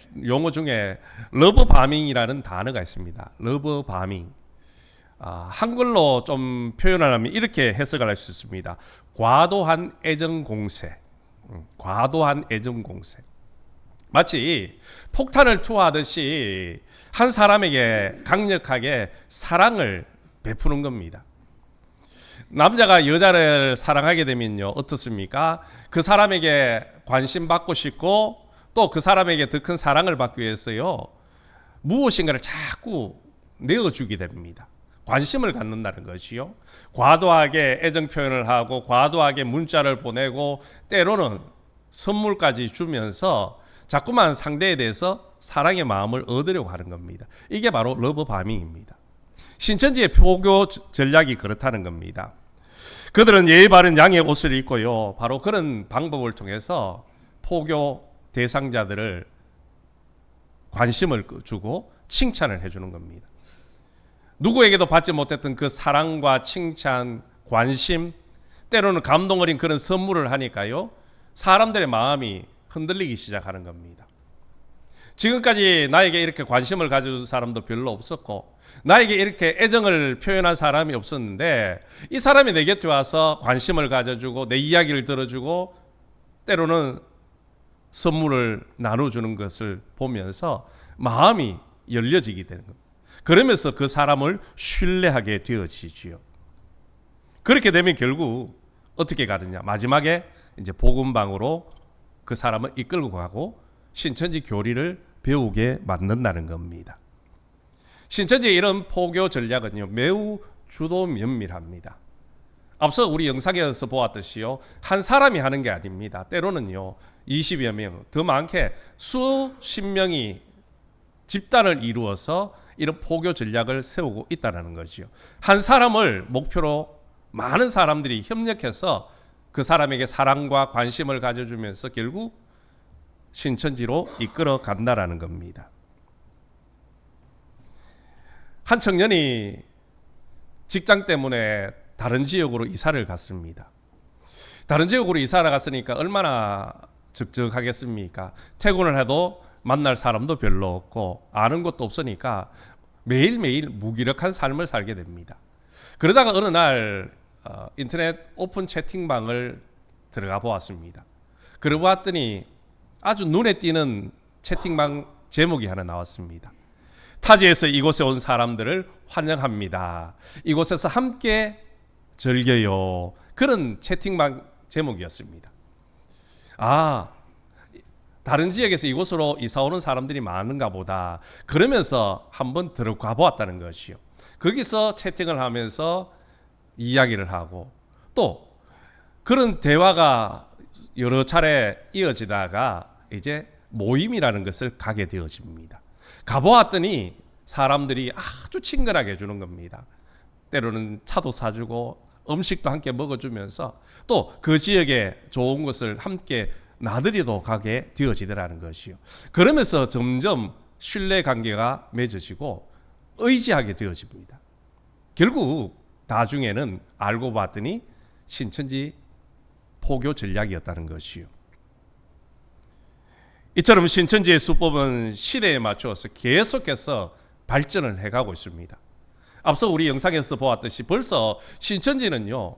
러브바밍이라는 단어가 있습니다. 러브바밍. 한글로 좀 표현을 하면 이렇게 해석을 할 수 있습니다. 과도한 애정 공세. 과도한 애정 공세. 마치 폭탄을 투하하듯이 한 사람에게 강력하게 사랑을 베푸는 겁니다. 남자가 여자를 사랑하게 되면요 어떻습니까? 그 사람에게 관심 받고 싶고 또 그 사람에게 더 큰 사랑을 받기 위해서요 무엇인가를 자꾸 내어주게 됩니다. 관심을 갖는다는 것이요. 과도하게 애정 표현을 하고 과도하게 문자를 보내고 때로는 선물까지 주면서 자꾸만 상대에 대해서 사랑의 마음을 얻으려고 하는 겁니다. 이게 바로 러브 바밍입니다. 신천지의 포교 전략이 그렇다는 겁니다. 그들은 예의 바른 양의 옷을 입고요. 바로 그런 방법을 통해서 포교 대상자들을 관심을 주고 칭찬을 해주는 겁니다. 누구에게도 받지 못했던 그 사랑과 칭찬, 관심, 때로는 감동 어린 그런 선물을 하니까요. 사람들의 마음이 흔들리기 시작하는 겁니다. 지금까지 나에게 이렇게 관심을 가져준 사람도 별로 없었고 나에게 이렇게 애정을 표현한 사람이 없었는데 이 사람이 내 곁에 와서 관심을 가져주고 내 이야기를 들어주고 때로는 선물을 나눠주는 것을 보면서 마음이 열려지게 되는 겁니다. 그러면서 그 사람을 신뢰하게 되어지지요. 그렇게 되면 결국 어떻게 가느냐? 마지막에 이제 복음방으로 그 사람을 이끌고 가고 신천지 교리를 배우게 만든다는 겁니다. 신천지의 이런 포교 전략은요, 매우 주도 면밀합니다. 앞서 우리 영상에서 보았듯이요, 한 사람이 하는 게 아닙니다. 때로는요, 20여 명, 더 많게 수십 명이 집단을 이루어서 이런 포교 전략을 세우고 있다는 거죠. 한 사람을 목표로 많은 사람들이 협력해서 그 사람에게 사랑과 관심을 가져주면서 결국 신천지로 이끌어 간다라는 겁니다. 한 청년이 직장 때문에 다른 지역으로 이사를 갔습니다. 다른 지역으로 이사를 갔으니까 얼마나 적적하겠습니까? 퇴근을 해도 만날 사람도 별로 없고 아는 것도 없으니까 매일매일 무기력한 삶을 살게 됩니다. 그러다가 어느 날 인터넷 오픈 채팅방을 들어가 보았습니다. 그러고 봤더니 아주 눈에 띄는 채팅방 제목이 하나 나왔습니다. 타지에서 이곳에 온 사람들을 환영합니다. 이곳에서 함께 즐겨요. 그런 채팅방 제목이었습니다. 아, 다른 지역에서 이곳으로 이사 오는 사람들이 많은가 보다. 그러면서 한번 들어가 보았다는 것이요. 거기서 채팅을 하면서 이야기를 하고 또 그런 대화가 여러 차례 이어지다가 이제 모임이라는 것을 가게 되어집니다. 가보았더니 사람들이 아주 친근하게 해주는 겁니다. 때로는 차도 사주고 음식도 함께 먹어주면서 또 그 지역에 좋은 것을 함께 나들이도 가게 되어지더라는 것이요. 그러면서 점점 신뢰관계가 맺어지고 의지하게 되어집니다. 결국 나중에는 알고 봤더니 신천지 포교 전략이었다는 것이요. 이처럼 신천지의 수법은 시대에 맞추어서 계속해서 발전을 해가고 있습니다. 앞서 우리 영상에서 보았듯이 벌써 신천지는요,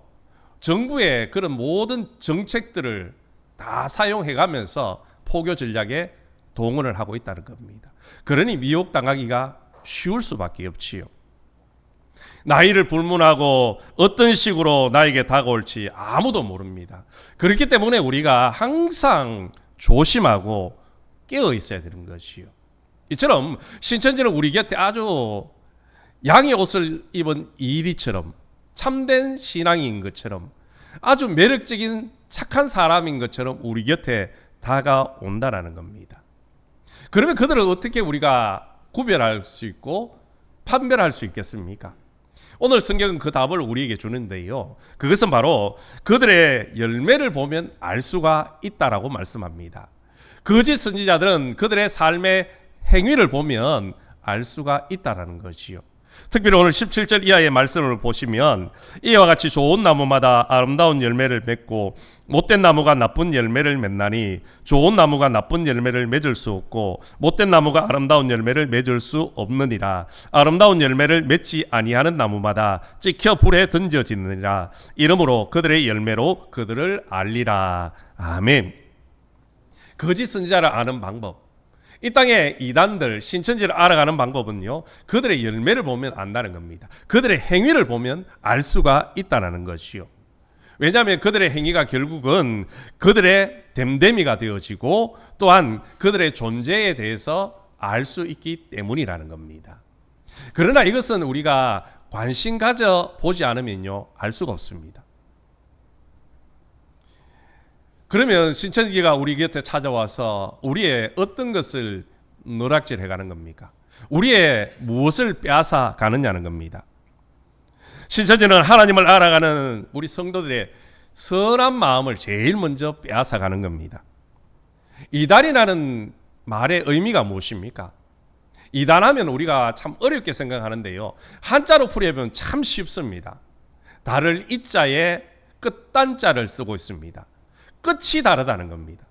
정부의 그런 모든 정책들을 다 사용해가면서 포교 전략에 동원을 하고 있다는 겁니다. 그러니 미혹당하기가 쉬울 수밖에 없지요. 나이를 불문하고 어떤 식으로 나에게 다가올지 아무도 모릅니다. 그렇기 때문에 우리가 항상 조심하고 깨어 있어야 되는 것이요. 이처럼 신천지는 우리 곁에 아주 양의 옷을 입은 이리처럼 참된 신앙인 것처럼 아주 매력적인 착한 사람인 것처럼 우리 곁에 다가온다라는 겁니다. 그러면 그들을 어떻게 우리가 구별할 수 있고 판별할 수 있겠습니까? 오늘 성경은 그 답을 우리에게 주는데요. 그것은 바로 그들의 열매를 보면 알 수가 있다라고 말씀합니다. 거짓 선지자들은 그들의 삶의 행위를 보면 알 수가 있다라는 것이요. 특별히 오늘 17절 이하의 말씀을 보시면 이와 같이 좋은 나무마다 아름다운 열매를 맺고 못된 나무가 나쁜 열매를 맺나니 좋은 나무가 나쁜 열매를 맺을 수 없고 못된 나무가 아름다운 열매를 맺을 수 없느니라. 아름다운 열매를 맺지 아니하는 나무마다 찍혀 불에 던져지느니라. 이러므로 그들의 열매로 그들을 알리라. 아멘. 거짓 선지자를 아는 방법, 이 땅의 이단들 신천지를 알아가는 방법은요, 그들의 열매를 보면 안다는 겁니다. 그들의 행위를 보면 알 수가 있다는 것이요. 왜냐하면 그들의 행위가 결국은 그들의 됨됨이가 되어지고 또한 그들의 존재에 대해서 알 수 있기 때문이라는 겁니다. 그러나 이것은 우리가 관심 가져 보지 않으면요, 알 수가 없습니다. 그러면 신천지가 우리 곁에 찾아와서 우리의 어떤 것을 노략질해 가는 겁니까? 우리의 무엇을 빼앗아 가느냐는 겁니다. 신천지는 하나님을 알아가는 우리 성도들의 선한 마음을 제일 먼저 빼앗아 가는 겁니다. 이단이라는 말의 의미가 무엇입니까? 이단하면 우리가 참 어렵게 생각하는데요. 한자로 풀이하면 참 쉽습니다. 달을 이자에 끝단자를 쓰고 있습니다. 끝이 다르다는 겁니다.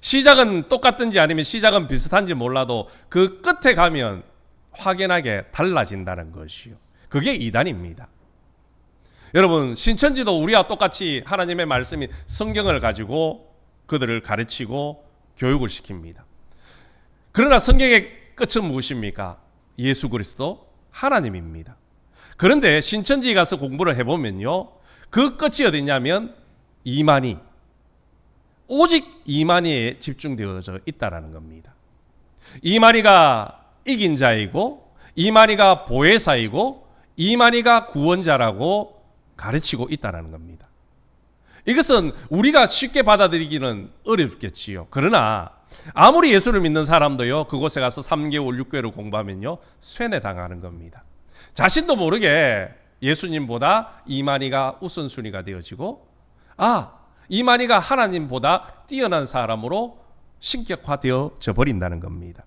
시작은 똑같든지 아니면 시작은 비슷한지 몰라도 그 끝에 가면 확연하게 달라진다는 것이요. 그게 이단입니다. 여러분, 신천지도 우리와 똑같이 하나님의 말씀인 성경을 가지고 그들을 가르치고 교육을 시킵니다. 그러나 성경의 끝은 무엇입니까? 예수 그리스도 하나님입니다. 그런데 신천지 가서 공부를 해보면요, 그 끝이 어디냐면 이만희, 오직 이만희에 집중되어져 있다라는 겁니다. 이만희가 이긴 자이고, 이만희가 보혜사이고, 이만희가 구원자라고 가르치고 있다는 겁니다. 이것은 우리가 쉽게 받아들이기는 어렵겠지요. 그러나 아무리 예수를 믿는 사람도요, 그곳에 가서 3개월, 6개월을 공부하면요, 쇠뇌당하는 겁니다. 자신도 모르게 예수님보다 이만희가 우선순위가 되어지고, 이만희가 하나님보다 뛰어난 사람으로 신격화되어져 버린다는 겁니다.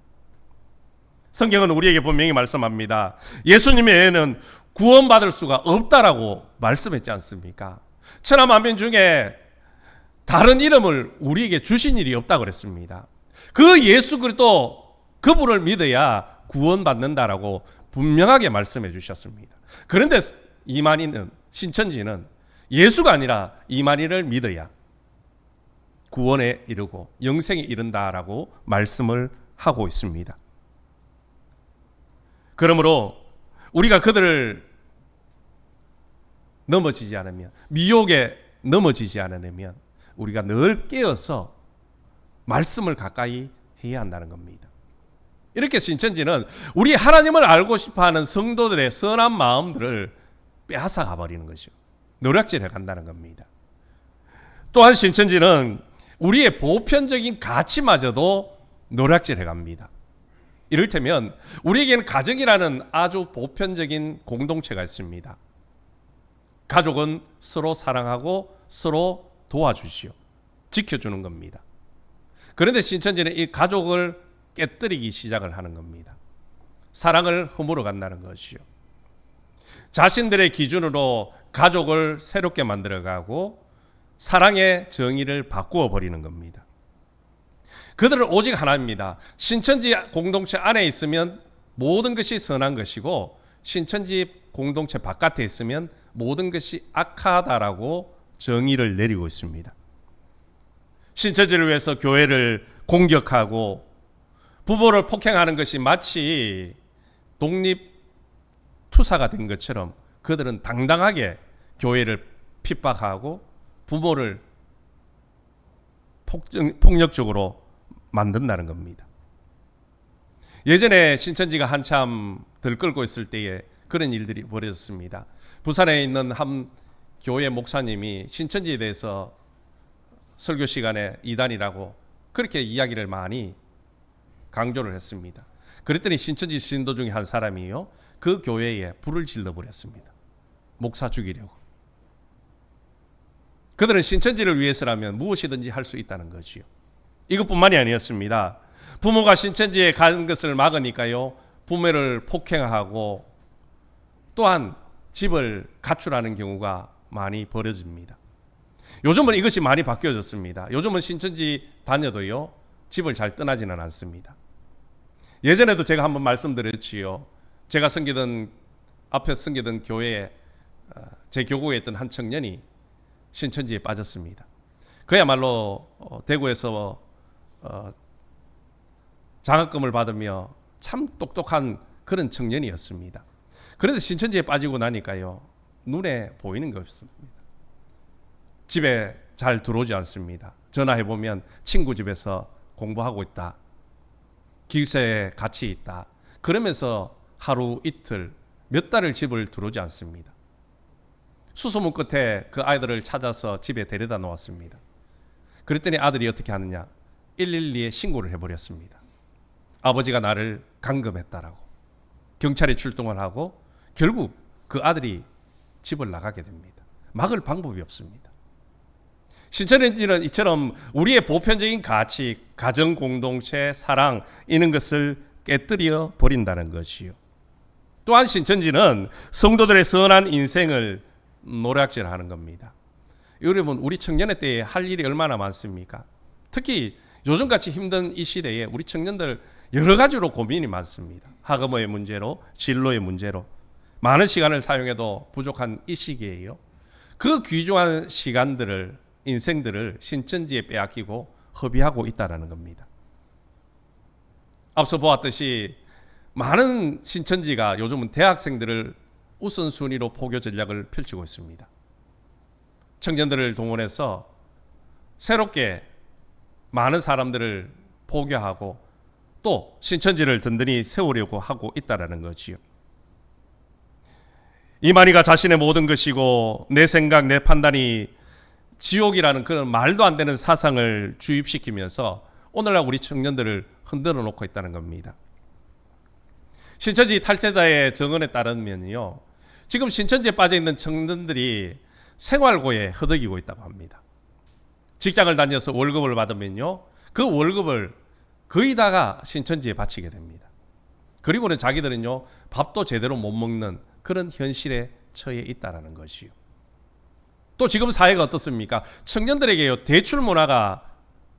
성경은 우리에게 분명히 말씀합니다. 예수님 외에는 구원받을 수가 없다라고 말씀했지 않습니까? 천하 만민 중에 다른 이름을 우리에게 주신 일이 없다고 그랬습니다. 그 예수 그리스도 그분을 믿어야 구원받는다라고 분명하게 말씀해 주셨습니다. 그런데 이만희는, 신천지는 예수가 아니라 이만희를 믿어야 구원에 이르고 영생에 이른다라고 말씀을 하고 있습니다. 그러므로 우리가 그들을 넘어지지 않으면, 미혹에 넘어지지 않으면 우리가 늘 깨어서 말씀을 가까이 해야 한다는 겁니다. 이렇게 신천지는 우리 하나님을 알고 싶어하는 성도들의 선한 마음들을 빼앗아 가버리는 것이죠. 노략질해 간다는 겁니다. 또한 신천지는 우리의 보편적인 가치마저도 노략질해 갑니다. 이를테면 우리에게는 가정이라는 아주 보편적인 공동체가 있습니다. 가족은 서로 사랑하고 서로 도와주시오, 지켜주는 겁니다. 그런데 신천지는 이 가족을 깨뜨리기 시작을 하는 겁니다. 사랑을 허물어 간다는 것이요. 자신들의 기준으로 가족을 새롭게 만들어가고 사랑의 정의를 바꾸어 버리는 겁니다. 그들은 오직 하나입니다. 신천지 공동체 안에 있으면 모든 것이 선한 것이고, 신천지 공동체 바깥에 있으면 모든 것이 악하다라고 정의를 내리고 있습니다. 신천지를 위해서 교회를 공격하고 부모를 폭행하는 것이 마치 독립투사가 된 것처럼 그들은 당당하게 교회를 핍박하고 부모를 폭력적으로 만든다는 겁니다. 예전에 신천지가 한참 들끓고 있을 때에 그런 일들이 벌어졌습니다. 부산에 있는 한 교회 목사님이 신천지에 대해서 설교 시간에 이단이라고 그렇게 이야기를 많이 강조를 했습니다. 그랬더니 신천지 신도 중에 한 사람이요, 그 교회에 불을 질러버렸습니다. 목사 죽이려고. 그들은 신천지를 위해서라면 무엇이든지 할 수 있다는 거지요. 이것뿐만이 아니었습니다. 부모가 신천지에 가는 것을 막으니까요, 부모를 폭행하고 또한 집을 가출하는 경우가 많이 벌어집니다. 요즘은 이것이 많이 바뀌어졌습니다. 요즘은 신천지 다녀도요, 집을 잘 떠나지는 않습니다. 예전에도 제가 한번 말씀드렸지요. 제가 앞에 섬기던 교회에 제 교구에 있던 한 청년이 신천지에 빠졌습니다. 그야말로 대구에서 장학금을 받으며 참 똑똑한 그런 청년이었습니다. 그런데 신천지에 빠지고 나니까요, 눈에 보이는 게 없습니다. 집에 잘 들어오지 않습니다. 전화해보면 친구 집에서 공부하고 있다, 기숙사에 같이 있다, 그러면서 하루 이틀 몇 달을 집을 들어오지 않습니다. 수소문 끝에 그 아이들을 찾아서 집에 데려다 놓았습니다. 그랬더니 아들이 어떻게 하느냐? 112에 신고를 해버렸습니다. 아버지가 나를 감금했다라고. 경찰이 출동을 하고 결국 그 아들이 집을 나가게 됩니다. 막을 방법이 없습니다. 신천지는 이처럼 우리의 보편적인 가치, 가정 공동체, 사랑 이런 것을 깨뜨려 버린다는 것이요. 또한 신천지는 성도들의 선한 인생을 노략질하는 겁니다. 여러분, 우리 청년의 때에 할 일이 얼마나 많습니까? 특히 요즘같이 힘든 이 시대에 우리 청년들 여러 가지로 고민이 많습니다. 학업의 문제로, 진로의 문제로 많은 시간을 사용해도 부족한 이 시기에요. 그 귀중한 시간들을, 인생들을 신천지에 빼앗기고 허비하고 있다는 겁니다. 앞서 보았듯이 많은 신천지가 요즘은 대학생들을 우선순위로 포교 전략을 펼치고 있습니다. 청년들을 동원해서 새롭게 많은 사람들을 포교하고 또 신천지를 든든히 세우려고 하고 있다는 거지요. 이만희가 자신의 모든 것이고 내 생각, 내 판단이 지옥이라는 그런 말도 안 되는 사상을 주입시키면서 오늘날 우리 청년들을 흔들어 놓고 있다는 겁니다. 신천지 탈퇴자의 정언에 따르면요, 지금 신천지에 빠져 있는 청년들이 생활고에 허덕이고 있다고 합니다. 직장을 다녀서 월급을 받으면요, 그 월급을 거의 다가 신천지에 바치게 됩니다. 그리고는 자기들은요, 밥도 제대로 못 먹는 그런 현실에 처해 있다는 것이요. 또 지금 사회가 어떻습니까? 청년들에게요, 대출 문화가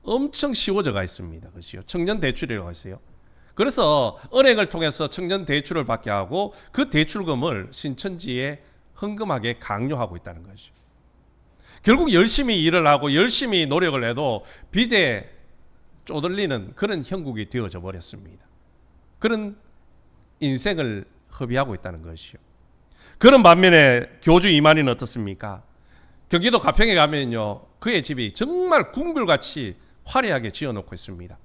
엄청 쉬워져가 있습니다. 그렇죠? 청년 대출이라고 했어요. 그래서 은행을 통해서 청년 대출을 받게 하고 그 대출금을 신천지에 헌금하게 강요하고 있다는 거죠. 결국 열심히 일을 하고 열심히 노력을 해도 빚에 쪼들리는 그런 형국이 되어져 버렸습니다. 그런 인생을 허비하고 있다는 것이요. 그런 반면에 교주 이만희는 어떻습니까? 경기도 가평에 가면요, 그의 집이 정말 궁궐같이 화려하게 지어놓고 있습니다.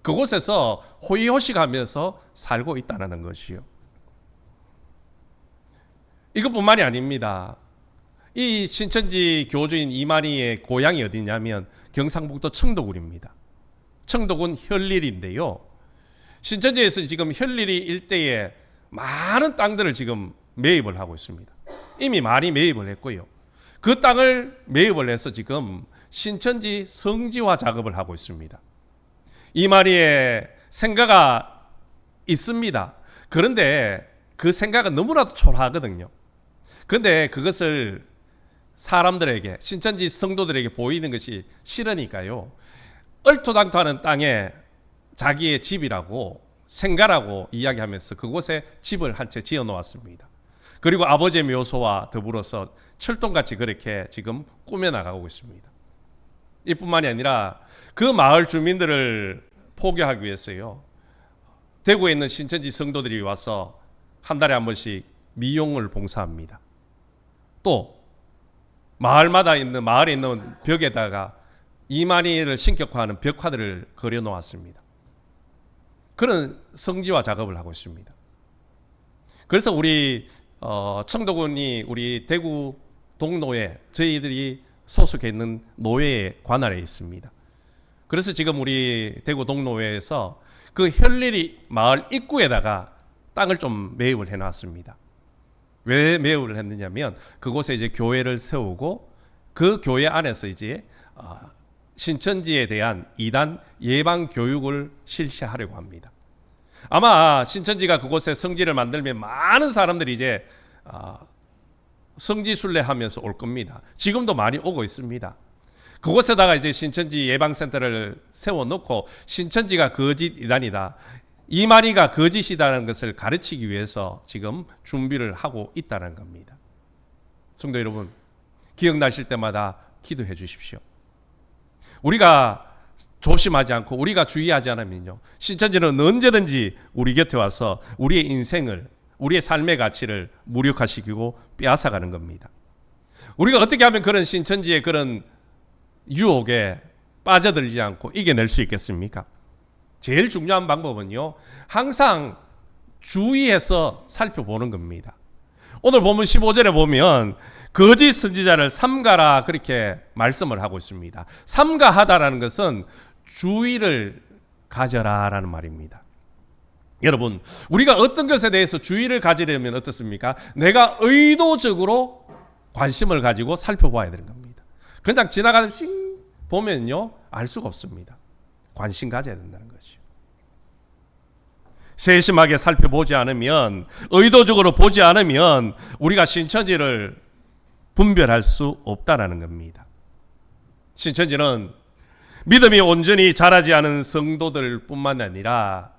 그곳에서 호의호식하면서 살고 있다는 것이요. 이것뿐만이 아닙니다. 이 신천지 교주인 이만희의 고향이 어디냐면 경상북도 청도군입니다. 청도군 혈릴인데요. 신천지에서 지금 혈릴이 일대에 많은 땅들을 지금 매입을 하고 있습니다. 이미 많이 매입을 했고요. 그 땅을 매입을 해서 지금 신천지 성지화 작업을 하고 있습니다. 이만희의 생가가 있습니다. 그런데 그 생가가 너무나도 초라하거든요. 그런데 그것을 사람들에게, 신천지 성도들에게 보이는 것이 싫으니까요, 얼토당토하는 땅에 자기의 집이라고, 생가라고 이야기하면서 그곳에 집을 한 채 지어 놓았습니다. 그리고 아버지의 묘소와 더불어서 철동같이 그렇게 지금 꾸며나가고 있습니다. 이뿐만이 아니라 그 마을 주민들을 포교하기 위해서요, 대구에 있는 신천지 성도들이 와서 한 달에 한 번씩 미용을 봉사합니다. 또 마을에 있는 벽에다가 이만희를 신격화하는 벽화들을 그려 놓았습니다. 그런 성지화 작업을 하고 있습니다. 그래서 우리 청도군이 우리 대구 동노회, 저희들이 소속해 있는 노회의 관할에 있습니다. 그래서 지금 우리 대구 동노회에서 그 혈릴이 마을 입구에다가 땅을 좀 매입을 해놨습니다. 왜 매입을 했느냐면 그곳에 이제 교회를 세우고 그 교회 안에서 이제 신천지에 대한 이단 예방 교육을 실시하려고 합니다. 아마 신천지가 그곳에 성지를 만들면 많은 사람들이 이제 성지순례하면서 올 겁니다. 지금도 많이 오고 있습니다. 그곳에다가 이제 신천지 예방센터를 세워놓고 신천지가 거짓 이단이다, 이만희가 거짓이라는 것을 가르치기 위해서 지금 준비를 하고 있다는 겁니다. 성도 여러분, 기억나실 때마다 기도해 주십시오. 우리가 조심하지 않고 우리가 주의하지 않으면요, 신천지는 언제든지 우리 곁에 와서 우리의 인생을, 우리의 삶의 가치를 무력화시키고 빼앗아가는 겁니다. 우리가 어떻게 하면 그런 신천지의 그런 유혹에 빠져들지 않고 이겨낼 수 있겠습니까? 제일 중요한 방법은요, 항상 주의해서 살펴보는 겁니다. 오늘 본문 15절에 보면 거짓 선지자를 삼가라 그렇게 말씀을 하고 있습니다. 삼가하다라는 것은 주의를 가져라라는 말입니다. 여러분, 우리가 어떤 것에 대해서 주의를 가지려면 어떻습니까? 내가 의도적으로 관심을 가지고 살펴봐야 되는 겁니다. 그냥 지나가는 씩 보면요 알 수가 없습니다. 관심 가져야 된다는 거죠. 세심하게 살펴보지 않으면, 의도적으로 보지 않으면 우리가 신천지를 분별할 수 없다라는 겁니다. 신천지는 믿음이 온전히 자라지 않은 성도들뿐만 아니라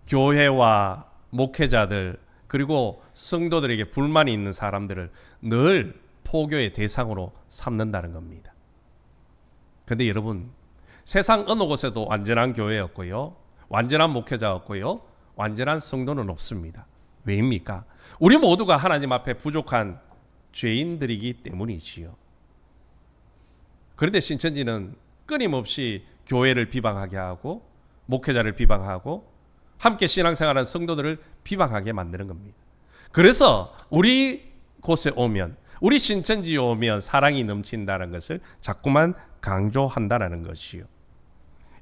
교회와 목회자들 그리고 성도들에게 불만이 있는 사람들을 늘 포교의 대상으로 삼는다는 겁니다. 그런데 여러분, 세상 어느 곳에도 완전한 교회였고요, 완전한 목회자였고요, 완전한 성도는 없습니다. 왜입니까? 우리 모두가 하나님 앞에 부족한 죄인들이기 때문이지요. 그런데 신천지는 끊임없이 교회를 비방하게 하고 목회자를 비방하고 함께 신앙생활하는 성도들을 비방하게 만드는 겁니다. 그래서 우리 곳에 오면, 우리 신천지에 오면 사랑이 넘친다는 것을 자꾸만 강조한다는 것이요.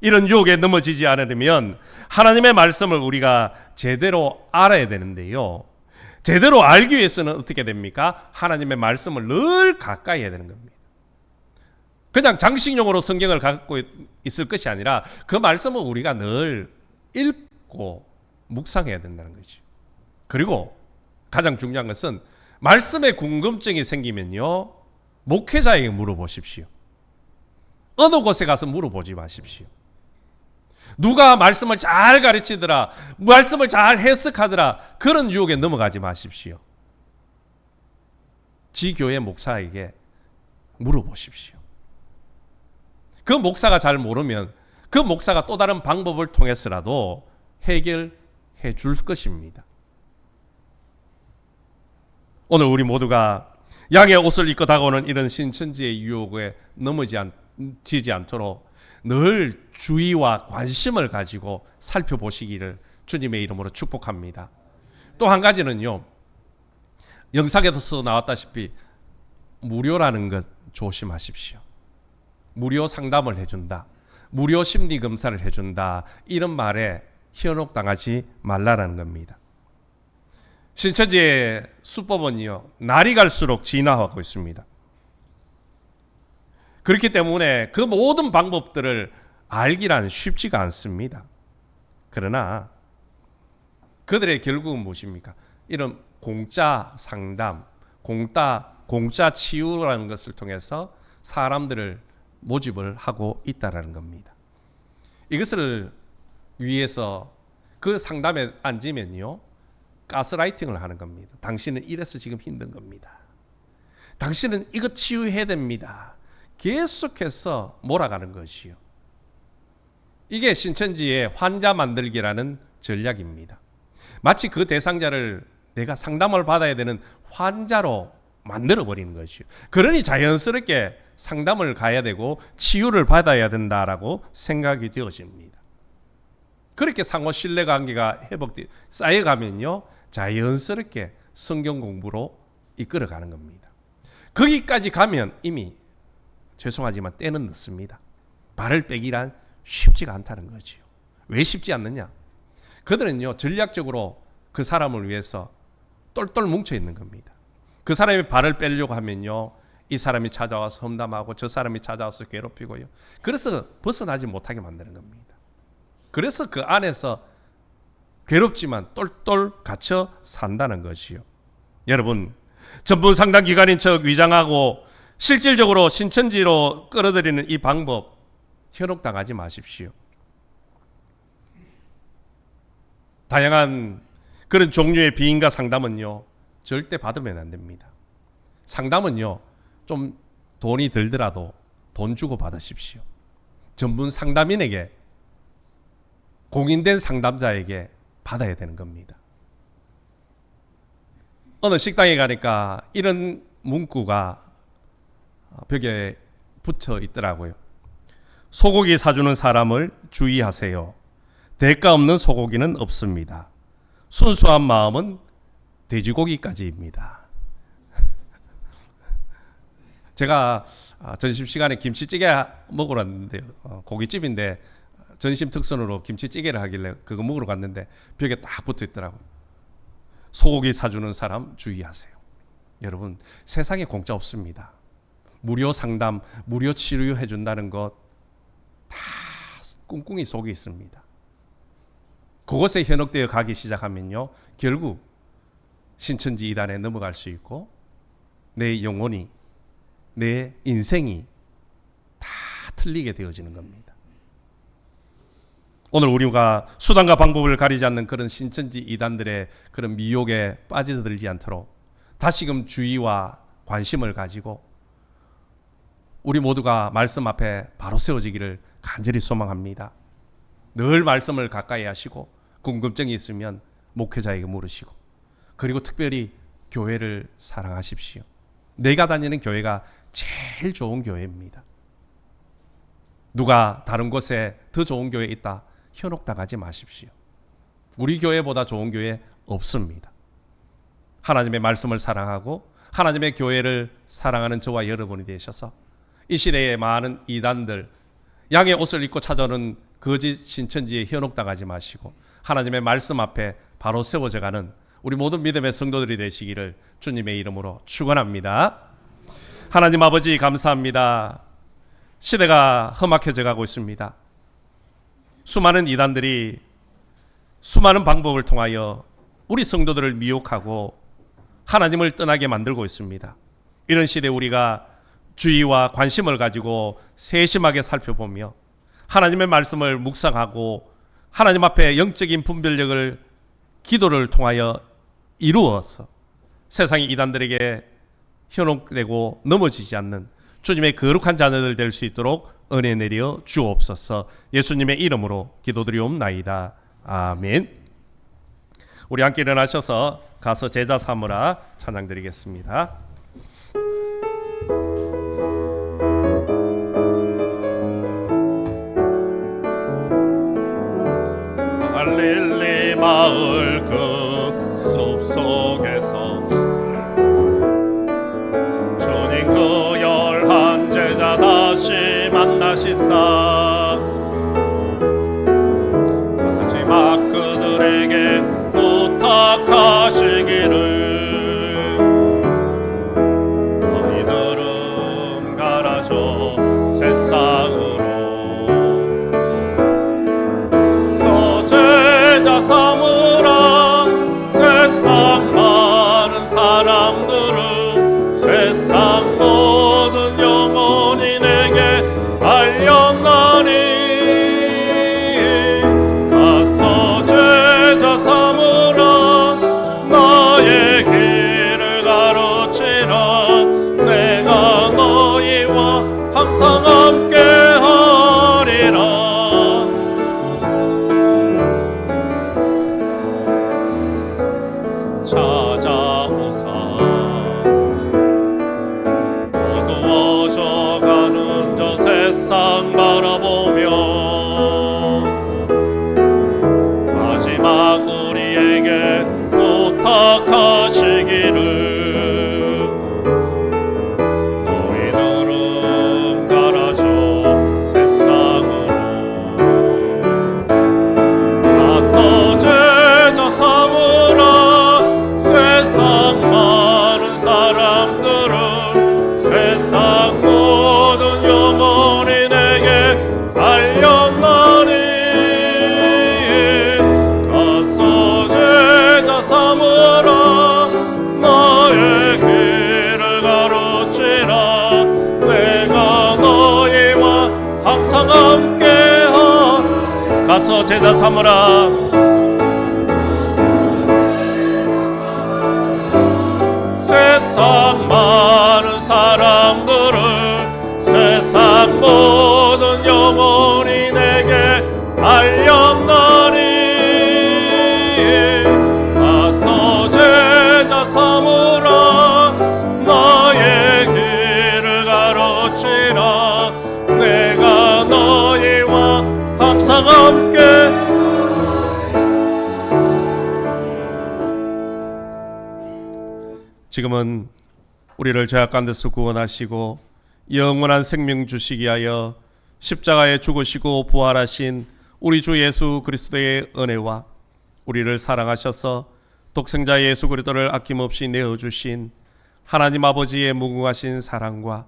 이런 유혹에 넘어지지 않으려면 하나님의 말씀을 우리가 제대로 알아야 되는데요. 제대로 알기 위해서는 어떻게 됩니까? 하나님의 말씀을 늘 가까이 해야 되는 겁니다. 그냥 장식용으로 성경을 갖고 있을 것이 아니라 그 말씀을 우리가 늘 읽고 묵상해야 된다는 거죠. 그리고 가장 중요한 것은 말씀에 궁금증이 생기면요, 목회자에게 물어보십시오. 어느 곳에 가서 물어보지 마십시오. 누가 말씀을 잘 가르치더라, 말씀을 잘 해석하더라, 그런 유혹에 넘어가지 마십시오. 지교회 목사에게 물어보십시오. 그 목사가 잘 모르면 그 목사가 또 다른 방법을 통해서라도 해결해 줄 것입니다. 오늘 우리 모두가 양의 옷을 입고 다가오는 이런 신천지의 유혹에 넘어지지 않도록 늘 주의와 관심을 가지고 살펴보시기를 주님의 이름으로 축복합니다. 또 한 가지는요, 영상에서 나왔다시피 무료라는 것 조심하십시오. 무료 상담을 해준다, 무료 심리 검사를 해준다, 이런 말에 현혹당하지 말라는 겁니다. 신천지의 수법은요, 날이 갈수록 진화하고 있습니다. 그렇기 때문에 그 모든 방법들을 알기란 쉽지가 않습니다. 그러나 그들의 결국은 무엇입니까? 이런 공짜 상담, 공짜 치유라는 것을 통해서 사람들을 모집을 하고 있다는 겁니다. 이것을 위해서 그 상담에 앉으면요, 가스라이팅을 하는 겁니다. 당신은 이래서 지금 힘든 겁니다. 당신은 이거 치유해야 됩니다. 계속해서 몰아가는 것이요. 이게 신천지의 환자 만들기라는 전략입니다. 마치 그 대상자를 내가 상담을 받아야 되는 환자로 만들어버리는 것이요. 그러니 자연스럽게 상담을 가야 되고 치유를 받아야 된다라고 생각이 되어집니다. 그렇게 상호 신뢰관계가 쌓여가면요, 자연스럽게 성경 공부로 이끌어가는 겁니다. 거기까지 가면 이미 죄송하지만 때는 늦습니다. 발을 빼기란 쉽지가 않다는 거지요. 왜 쉽지 않느냐? 그들은요, 전략적으로 그 사람을 위해서 똘똘 뭉쳐 있는 겁니다. 그 사람이 발을 빼려고 하면요, 이 사람이 찾아와서 험담하고 저 사람이 찾아와서 괴롭히고요. 그래서 벗어나지 못하게 만드는 겁니다. 그래서 그 안에서 괴롭지만 똘똘 갇혀 산다는 것이요. 여러분, 전문 상담 기관인 척 위장하고 실질적으로 신천지로 끌어들이는 이 방법 현혹당하지 마십시오. 다양한 그런 종류의 비인가 상담은요, 절대 받으면 안 됩니다. 상담은요, 좀 돈이 들더라도 돈 주고 받으십시오. 전문 상담인에게, 공인된 상담자에게 받아야 되는 겁니다. 어느 식당에 가니까 이런 문구가 벽에 붙여 있더라고요. 소고기 사주는 사람을 주의하세요. 대가 없는 소고기는 없습니다. 순수한 마음은 돼지고기까지입니다. 제가 점심시간에 김치찌개 먹으러 왔는데요. 고깃집인데 점심 특선으로 김치찌개를 하길래 그거 먹으러 갔는데 벽에 딱 붙어 있더라고요. 소고기 사주는 사람 주의하세요. 여러분, 세상에 공짜 없습니다. 무료 상담, 무료 치료해 준다는 것 다 꿍꿍이 속에 있습니다. 그곳에 현혹되어 가기 시작하면요, 결국 신천지 이단에 넘어갈 수 있고 내 영혼이, 내 인생이 다 틀리게 되어지는 겁니다. 오늘 우리가 수단과 방법을 가리지 않는 그런 신천지 이단들의 그런 미혹에 빠져들지 않도록 다시금 주의와 관심을 가지고 우리 모두가 말씀 앞에 바로 세워지기를 간절히 소망합니다. 늘 말씀을 가까이 하시고 궁금증이 있으면 목회자에게 물으시고, 그리고 특별히 교회를 사랑하십시오. 내가 다니는 교회가 제일 좋은 교회입니다. 누가 다른 곳에 더 좋은 교회 있다 현혹당하지 마십시오. 우리 교회보다 좋은 교회 없습니다. 하나님의 말씀을 사랑하고 하나님의 교회를 사랑하는 저와 여러분이 되셔서 이 시대의 많은 이단들, 양의 옷을 입고 찾아오는 거짓 신천지에 현혹당하지 마시고 하나님의 말씀 앞에 바로 세워져가는 우리 모든 믿음의 성도들이 되시기를 주님의 이름으로 축원합니다. 하나님 아버지, 감사합니다. 시대가 험악해져 가고 있습니다. 수많은 이단들이 수많은 방법을 통하여 우리 성도들을 미혹하고 하나님을 떠나게 만들고 있습니다. 이런 시대에 우리가 주의와 관심을 가지고 세심하게 살펴보며 하나님의 말씀을 묵상하고 하나님 앞에 영적인 분별력을 기도를 통하여 이루어서 세상의 이단들에게 현혹되고 넘어지지 않는 주님의 거룩한 자녀들 될 수 있도록 은혜 내려 주옵소서. 예수님의 이름으로 기도드리옵나이다. 아멘. 우리 함께 일어나셔서 가서 제자 삼으라 찬양 드리겠습니다. 갈릴리 마을 그 숲속에서 주님 그 11 제자 다시 만나시사 마지막 그들에게 부탁하시기를 너희들은 가라져 세상으로 제자 삼으라. 세상 많은 사람들은 세상 모든 영혼이 내게 달려나니 가서 제자 삼으라. 나의 길을 가르치라. 내가 너희와 항상 함께 하리라. 찾아오사 어두워져가는 저 세상 바라보며 마지막 우리에게 부탁하시기를 너희들은 가라져 세상으로 가서 제자 삼으라. 세상 많은 사람들은 세상 모든 영혼이 내게 달려나니 가서 제자 삼으라. 나의 길을 가르치라. 내가 너희와 항상 함께하. 가서 제자 삼으라. 세상 많은 사람들은 세상 모든 영혼이 내게 달려나니 가서 제자 삼으라. 나의 길을 가르치라. 내가 너희와 항상 함께. 지금은 우리를 죄악 가운데서 구원하시고 영원한 생명 주시기 하여 십자가에 죽으시고 부활하신 우리 주 예수 그리스도의 은혜와 우리를 사랑하셔서 독생자 예수 그리스도를 아낌없이 내어주신 하나님 아버지의 무궁하신 사랑과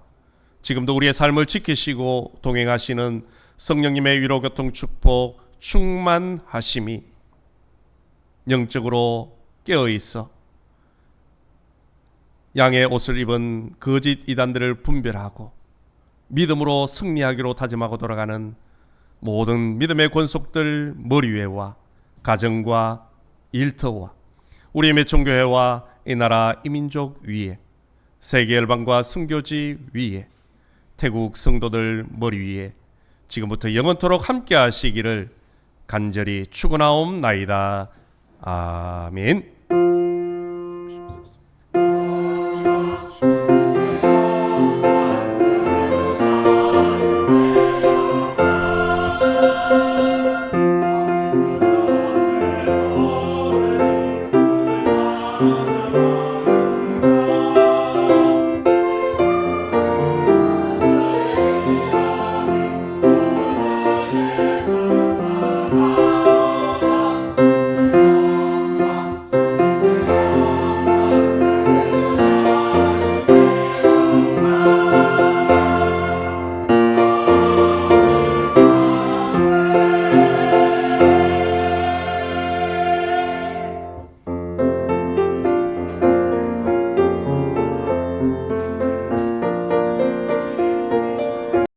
지금도 우리의 삶을 지키시고 동행하시는 성령님의 위로 교통 축복 충만하심이 영적으로 깨어있어 양의 옷을 입은 거짓 이단들을 분별하고 믿음으로 승리하기로 다짐하고 돌아가는 모든 믿음의 권속들 머리 위에와 가정과 일터와 우리의 매총교회와 이 나라 이민족 위에 세계 열방과 선교지 위에 태국 성도들 머리 위에 지금부터 영원토록 함께 하시기를 간절히 축원하옵나이다. 아멘.